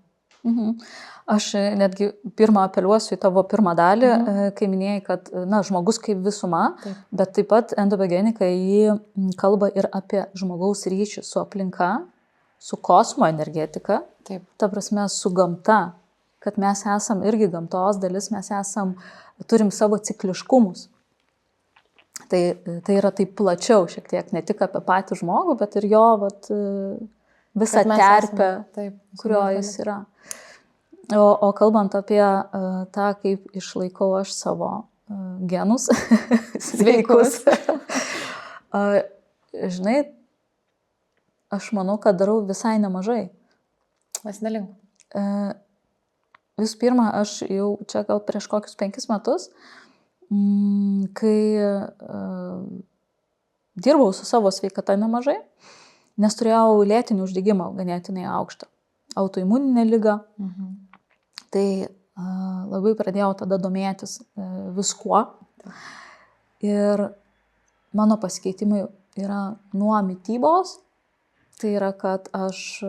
Aš netgi pirmą apeliuosiu į tavo pirmą dalį, kai minėjai, kad žmogus kaip visuma, bet taip pat endobegenika jį kalba ir apie žmogaus ryšį su aplinka, su kosmo energetika, ta prasme su gamta, kad mes esam irgi gamtos dalis, mes turim savo cikliškumus. Tai yra taip plačiau šiek tiek, ne tik apie patį žmogų, bet ir jo visą terpę, kurio jis yra. O kalbant apie tą, kaip išlaikau aš savo genus, sveikus, žinai, aš manau, kad darau visai nemažai. Pasidalink. Visų pirma, aš jau čia gal prieš kokius 5 metus, kai dirbau su savo sveikata nemažai, nes turėjau lėtinį uždegimą ganėtinai aukštą, autoimuninę ligą. Tai labai pradėjau tada domėtis viskuo. Ir mano pasikeitimai yra nuo mitybos. Tai yra, kad aš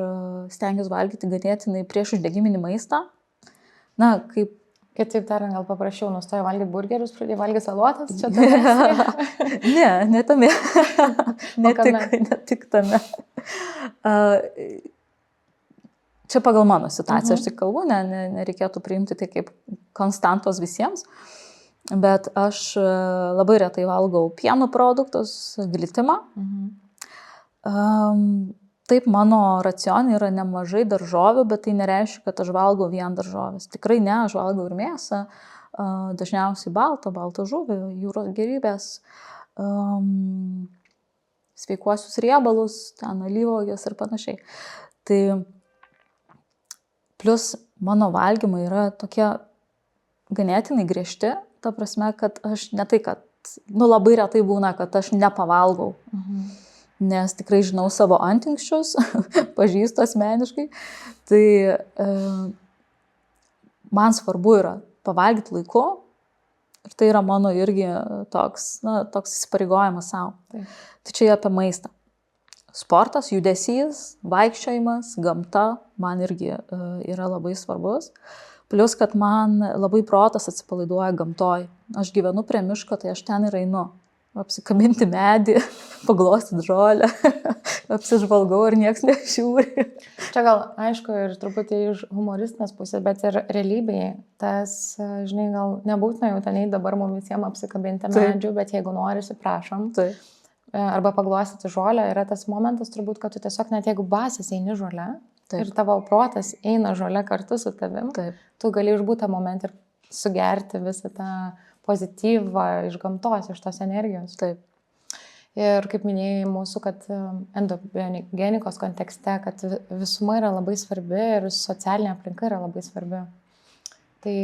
stengiuosi valgyti ganėtinai prieš uždegiminį maistą. Kaip... Kitaip tariant, gal paprašiau, nustoju valgyti burgerius, pradėjau valgyti salotas, čia ne tame. ne tik tame. Čia pagal mano situaciją aš tik kalbu, nereikėtų priimti tai kaip konstantos visiems. Bet aš labai retai valgau pieno produktus, glitimą. Taip, mano racione yra nemažai daržovių, bet tai nereiškia, kad aš valgau vien daržovės. Tikrai ne, aš valgau ir mėsą, dažniausiai baltą žuvį, jūros gėrybės, sveikuosius riebalus, ten alyvuogės ir panašiai. Tai plus mano valgymai yra tokie ganėtinai griežti, ta prasme, kad aš ne tai, kad, labai retai būna, kad aš nepavalgau. Nes tikrai žinau savo antinksčius, pažįstu asmeniškai, tai man svarbu yra pavalgyti laiku ir tai yra mano irgi toks įsipareigojimas savo. Tai čia apie maistą. Sportas, judesys, vaikščiojimas, gamta man irgi yra labai svarbus. Plius, kad man labai protas atsipalaiduoja gamtoj. Aš gyvenu prie miško, tai aš ten ir einu. Apsikabinti medį, paglostyti žolę, apsižvalgau ir nieks nežiūri. Čia gal, aišku, ir truputį iš humoristinės pusės, bet ir realybėje tas, žinai, gal nebūtina jau ten dabar mums visiems apsikabinti medžių, bet jeigu norisi, prašom. Arba paglostyti žolę, yra tas momentas turbūt, kad tu tiesiog net jeigu basas eini žolę ir tavo protas eina žolę kartu su tavim, tu gali išbūti tą momentą ir sugerti visą tą pozityvą iš gamtos, iš tos energijos. Taip. Ir kaip minėjai mūsų, kad endogenikos kontekste, kad visuma yra labai svarbi ir socialinė aplinka yra labai svarbi. Tai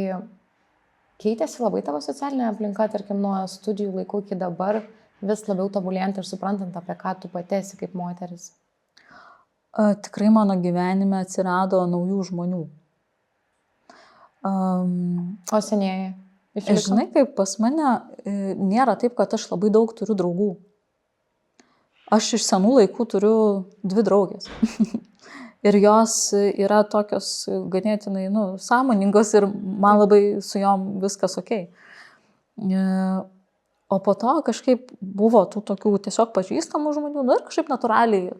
keitėsi labai tavo socialinė aplinka, tarkim, nuo studijų laikų iki dabar, vis labiau tobulėjant ir suprantant, apie ką tu pati esi kaip moteris? Tikrai mano gyvenime atsirado naujų žmonių. O senieji? Žinai, kaip pas mane nėra taip, kad aš labai daug turiu draugų. Aš iš senų laikų turiu 2 draugės. Ir jos yra tokios ganėtinai sąmoningos ir man labai su jom viskas okei. O po to kažkaip buvo tų tokių tiesiog pažįstamų žmonių, ir kažkaip natūraliai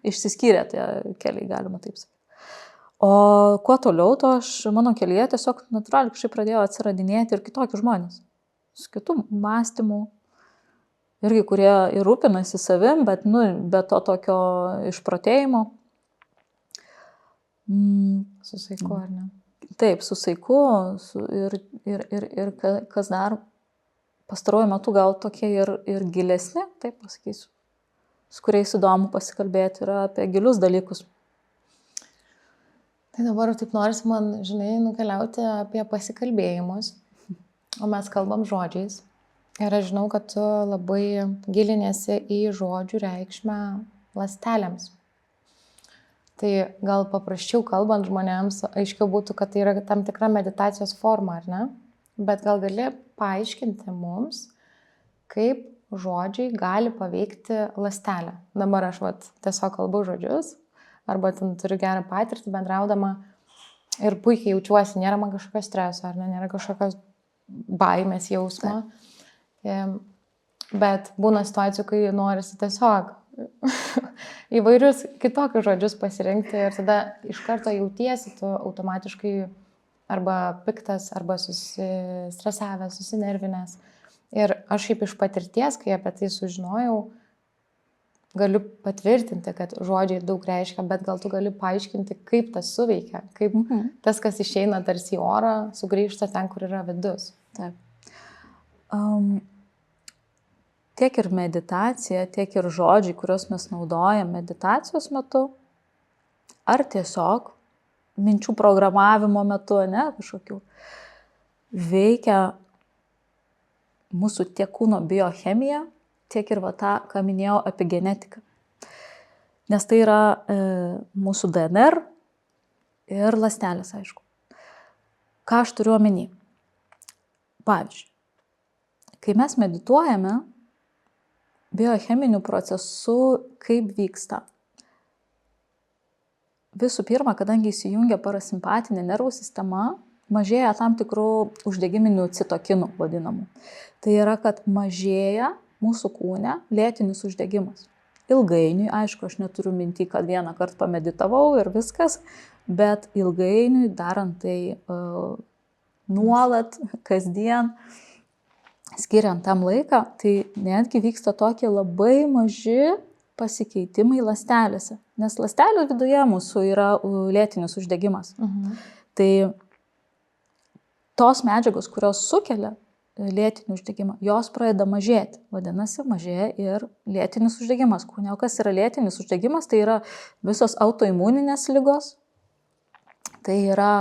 išsiskyrė tie keliai, galima taip sakyti. O kuo toliau, to mano kelyje tiesiog natūraliai kažkaip pradėjo atsiradinėti ir kitokių žmonės. Su kitų mąstymų. Irgi, kurie ir rūpinasi savim, bet be to tokio išprotėjimo. Su saiku, ar ne? Taip, su saiku. Ir kas dar pastaruoju metu gal tokie ir gilesni, taip pasakysiu, su kuriais įdomu pasikalbėti yra apie gilius dalykus. Tai dabar taip norisi man, žinai, nukeliauti apie pasikalbėjimus, o mes kalbam žodžiais. Ir aš žinau, kad tu labai gilinėsi į žodžių reikšmę ląstelėms. Tai gal paprasčiau kalbant žmonėms aiškiau būtų, kad tai yra tam tikra meditacijos forma, ar ne? Bet gal gali paaiškinti mums, kaip žodžiai gali paveikti ląstelę. Dabar aš tiesiog kalbu žodžius, arba ten turiu gerą patirtį bendraudama ir puikiai jaučiuosi, nėra man kažkokio streso, ar ne, nėra kažkokios baimės jausmo. Bet būna situacijų, kai norisi tiesiog įvairius kitokius žodžius pasirinkti ir tada iš karto jautiesi tu automatiškai arba piktas, arba susistresavęs, susinervinęs. Ir aš šiaip iš patirties, kai apie tai sužinojau, galiu patvirtinti, kad žodžiai daug reiškia, bet gal tu gali paaiškinti, kaip tas suveikia, kaip tas, kas išeina tarsi į orą, sugrįžta ten, kur yra vidus. Taip. Tiek ir meditacija, tiek ir žodžiai, kuriuos mes naudojam meditacijos metu, ar tiesiog minčių programavimo metu, ne, kažkokių, veikia mūsų tiek kūno biochemiją, tiek ir tą, ką minėjau apie genetiką. Nes tai yra mūsų DNR ir ląstelės, aišku. Ką aš turiu omeny? Pavyzdžiui, kai mes medituojame, biocheminių procesų kaip vyksta. Visų pirma, kadangi įsijungia parasimpatinė nervų sistema, mažėja tam tikrų uždegiminių citokinų vadinamų. Tai yra, kad mažėja mūsų kūne lėtinis uždegimas. Ilgainiui, aišku, aš neturiu minty, kad vieną kartą pameditavau ir viskas, bet ilgainiui darant tai nuolat, kasdien, skiriant tam laiką, tai netgi vyksta tokie labai maži pasikeitimai ląstelėse. Nes ląstelė viduje mūsų yra lėtinis uždegimas. Tai tos medžiagos, kurios sukelia lėtinį uždegimą, jos pradeda mažėti. Vadinasi, mažėja ir lėtinis uždegimas. Kūne, o kas yra lėtinis uždegimas? Tai yra visos autoimuninės ligos. Tai yra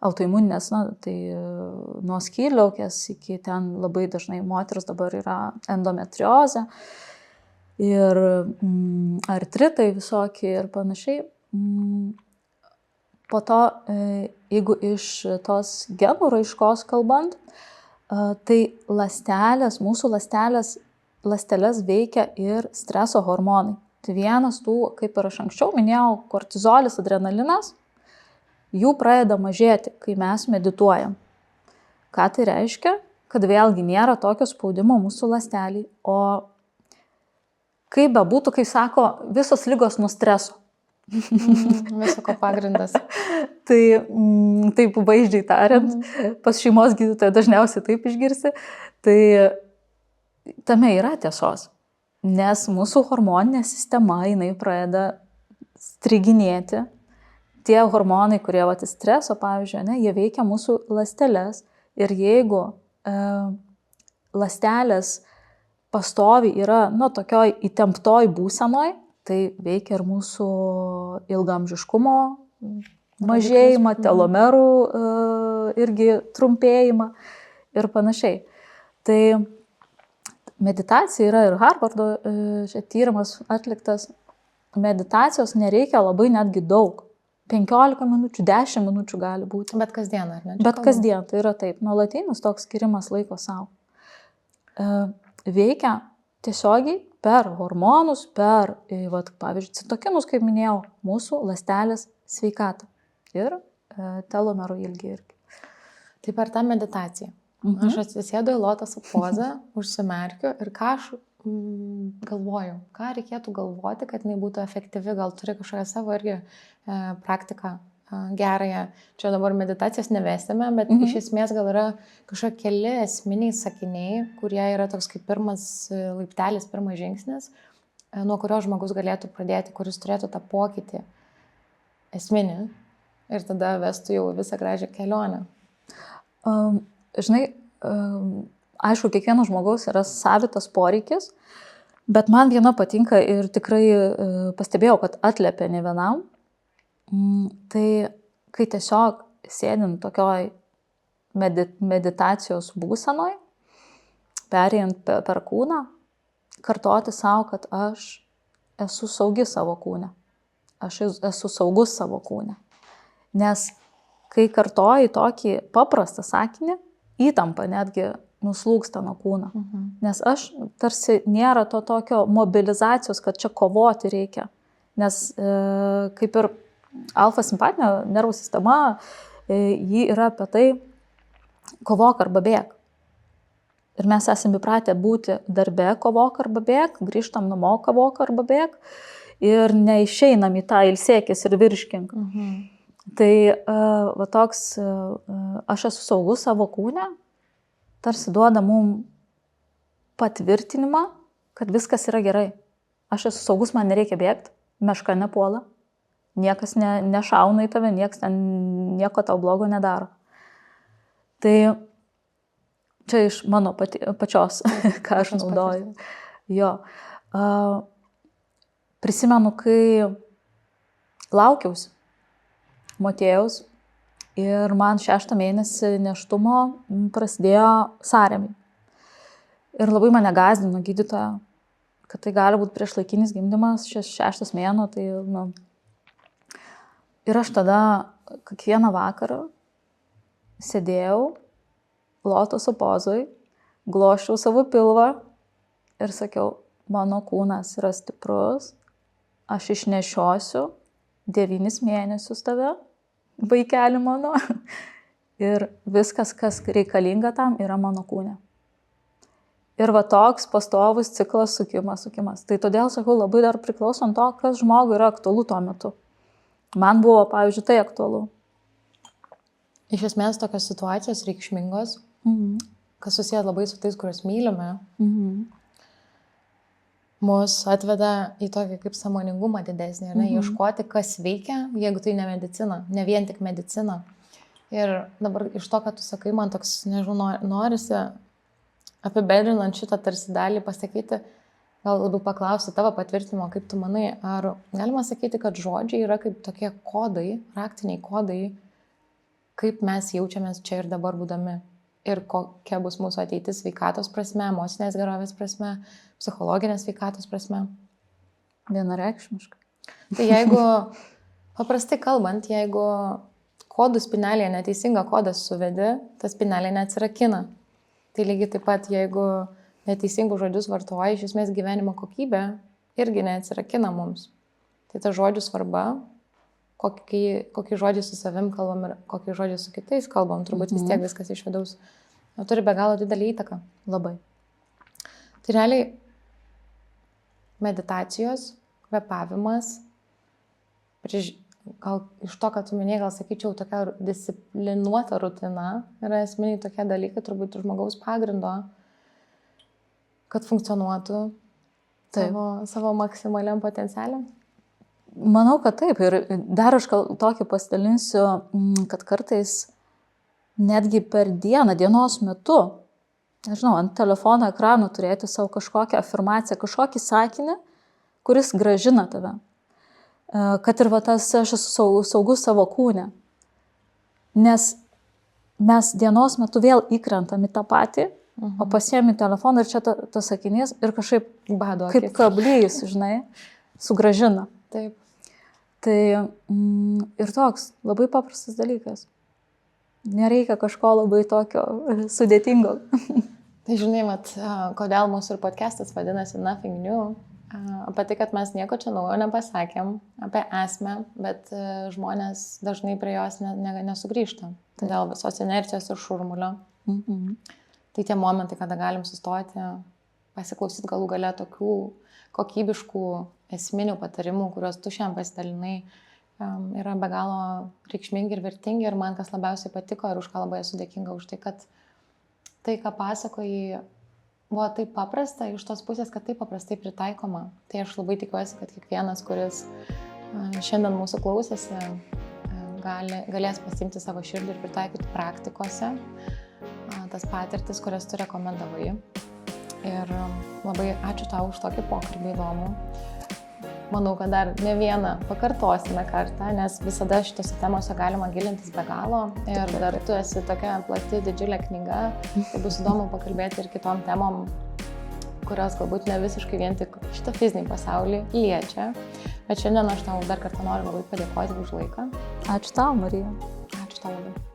autoimuninės, tai nuo skydliaukės iki ten labai dažnai moteris dabar yra endometriozė ir artritai visokie ir panašiai. Po to, jeigu iš tos genų raiškos kalbant, tai ląstelės, mūsų ląsteles veikia ir streso hormonai. Tai vienas tų, kaip ir aš anksčiau minėjau, kortizolis, adrenalinas, jų pradeda mažėti, kai mes medituojam. Ką tai reiškia? Kad vėlgi nėra tokio spaudimo mūsų ląsteliai, o kaip bebūtų, kai sako, visos ligos nuo streso. Visoko pagrindas. Tai taip vaizdžiai tariant, pas šeimos gydytoją dažniausiai taip išgirsi, tai tame yra tiesos. Nes mūsų hormoninė sistema, jinai pradeda striginėti. Tie hormonai, kurie streso, pavyzdžiui, ne, jie veikia mūsų ląsteles ir jeigu ląstelės pastoviai yra tokioj įtemptoj būsenoj, tai veikia ir mūsų ilgaamžiškumo mažėjimą, telomerų irgi trumpėjimą ir panašiai. Tai meditacija yra ir Harvardo tyrimas atliktas. Meditacijos nereikia labai netgi daug. 15 minučių, 10 minučių gali būti. Bet kasdien, ar ne? Bet kasdien, tai yra taip. Nuolatinis toks skirimas laiko savo. Veikia tiesiogiai per hormonus, per, pavyzdžiui, citokinus, kaip minėjau, mūsų ląstelės sveikatą ir telomerų ilgį irgi. Tai per tą meditaciją. Aš atsisėdu į lotoso pozą, užsimerkiu ir ką aš galvoju, ką reikėtų galvoti, kad jinai būtų efektyvi, gal turi kažkokią savo irgi praktiką gerąją. Čia dabar meditacijos nevesime, bet iš esmės gal yra kažkokie keli esminiai sakiniai, kurie yra toks kaip pirmas laiptelis, pirmas žingsnis, nuo kurio žmogus galėtų pradėti, kuris turėtų tą pokytį esminį ir tada vestų jau visą gražią kelionę. Žinai, aišku, kiekvieno žmogaus yra savitas poreikis, bet man viena patinka ir tikrai pastebėjau, kad atliepia ne vienam. Tai kai tiesiog sėdint tokioj meditacijos būsenoj, perėjant per kūną, kartoti savo, kad aš esu saugi savo kūne. Aš esu saugus savo kūne. Nes kai kartoji tokį paprastą sakinį, įtampa netgi nuslūgsta nuo kūno. Nes aš tarsi nėra to tokio mobilizacijos, kad čia kovoti reikia. Nes kaip ir alfa simpatinė nervų sistema, ji yra apie tai kovok arba bėk. Ir mes esame įpratę būti darbe kovok arba bėk, grįžtam namo kovok arba bėk ir neišeinam į tą ilsėkis ir virškink. Tai va toks, aš esu saugus savo kūne, tarsi duoda mum patvirtinimą, kad viskas yra gerai. Aš esu saugus, man nereikia bėgti, meška nepuola, niekas nešauna į tave, niekas ten nieko tau blogo nedaro. Tai čia iš mano pačios, ką aš naudoju. Jo. Prisimenu, kai laukiausi motiejaus ir man 6 mėnesį nėštumo prasidėjo sąrėmiai. Ir labai mane gąsdino gydytoja, kad tai gali būti priešlaikinis gimdymas, 6 mėnuo. Tai, Ir aš tada kiekvieną vakarą sėdėjau lotoso pozoj, glosčiau savo pilvą ir sakiau, mano kūnas yra stiprus, aš išnešiosiu 9 mėnesius tave, vaikeli mano, ir viskas, kas reikalinga tam, yra mano kūne. Ir va toks pastovus ciklas sukimas. Tai todėl, sakau, labai dar priklauso nuo to, kas žmogui yra aktualu tuo metu. Man buvo, pavyzdžiui, tai aktualu. Iš esmės tokios situacijos reikšmingos, kas susiję labai su tais, kuriuos mylime, mus atveda į tokį kaip sąmoningumą didesnį, ieškoti, kas veikia, jeigu tai ne medicina, ne vien tik medicina. Ir dabar iš to, kad tu sakai, man toks, nežinau, norisi apibendrinant šitą tarsi dalį pasakyti, gal labiau paklausti tavo patvirtinimo, kaip tu manai, ar galima sakyti, kad žodžiai yra kaip tokie kodai, raktiniai kodai, kaip mes jaučiamės čia ir dabar būdami ir kokia bus mūsų ateitis sveikatos prasme, emocinės gerovės prasme, psichologinės sveikatos prasme. Vienareikšmiškai. Tai jeigu, paprastai kalbant, jeigu kodų spinelėje neteisingą kodą suvedi, ta spinelė neatsirakina. Tai lygiai taip pat, jeigu neteisingus žodžius vartoji, iš esmės gyvenimo kokybė irgi neatsirakina mums. Tai ta žodžių svarba, kokį žodžiai su savim kalbam ir kokį žodžiai su kitais kalbam, turbūt vis tiek viskas iš vidaus turi be galo didelį įtaką. Labai. Tai realiai meditacijos, kvepavimas, gal iš to, kad tu minėjai, gal sakyčiau, tokia disciplinuota rutina yra esminiai tokie dalykai, turbūt žmogaus pagrindo, kad funkcionuotų savo maksimaliam potencialiam. Manau, kad taip. Ir dar aš tokį pasidalinsiu, kad kartais netgi per dieną, dienos metu, nežinau, ant telefono ekrano turėti savo kažkokią afirmaciją, kažkokį sakinį, kuris grąžina tave. Kad ir tas aš esu saugus savo kūne. Nes mes dienos metu vėl įkrentam į tą patį, o pasiemi telefoną ir čia tas sakinys ir kažkaip kaip kablys, žinai, sugrąžina. Taip. Tai ir toks labai paprastas dalykas. Nereikia kažko labai tokio sudėtingo. Tai žinai, kodėl mūsų ir podcastas vadinasi Nothing New. Apie tai, kad mes nieko čia naujo nepasakėm, apie esmę, bet žmonės dažnai prie jos nesugrįžta. Dėl visos inercijos ir šurmulio. Tai tie momentai, kada galim sustoti, pasiklausyti galų gale tokių kokybiškų esminių patarimų, kuriuos tu šiandien pasidalinai, yra be galo reikšmingi ir vertingi. Ir man kas labiausiai patiko ir už ką labai esu dėkinga už tai, kad tai, ką pasakojai, buvo taip paprasta, iš tos pusės, kad taip paprastai pritaikoma. Tai aš labai tikiuosi, kad kiekvienas, kuris šiandien mūsų klausėsi, galės pasiimti savo širdį ir pritaikyti praktikose tas patirtis, kurias tu rekomendavai. Ir labai ačiū tau už tokį pokalbį įdomų. manau, kad dar ne vieną pakartosime kartą, nes visada šitose temose galima gilintis be galo. Ir dar tu esi tokia plati, didžiulė knyga, tai bus įdomu pakalbėti ir kitom temom, kurios galbūt ne visiškai vien tik šitą fizinį pasaulį liečia. Bet šiandien aš tau dar kartą noriu labai padėkoti už laiką. Ačiū tau, Marija. Ačiū tau labai.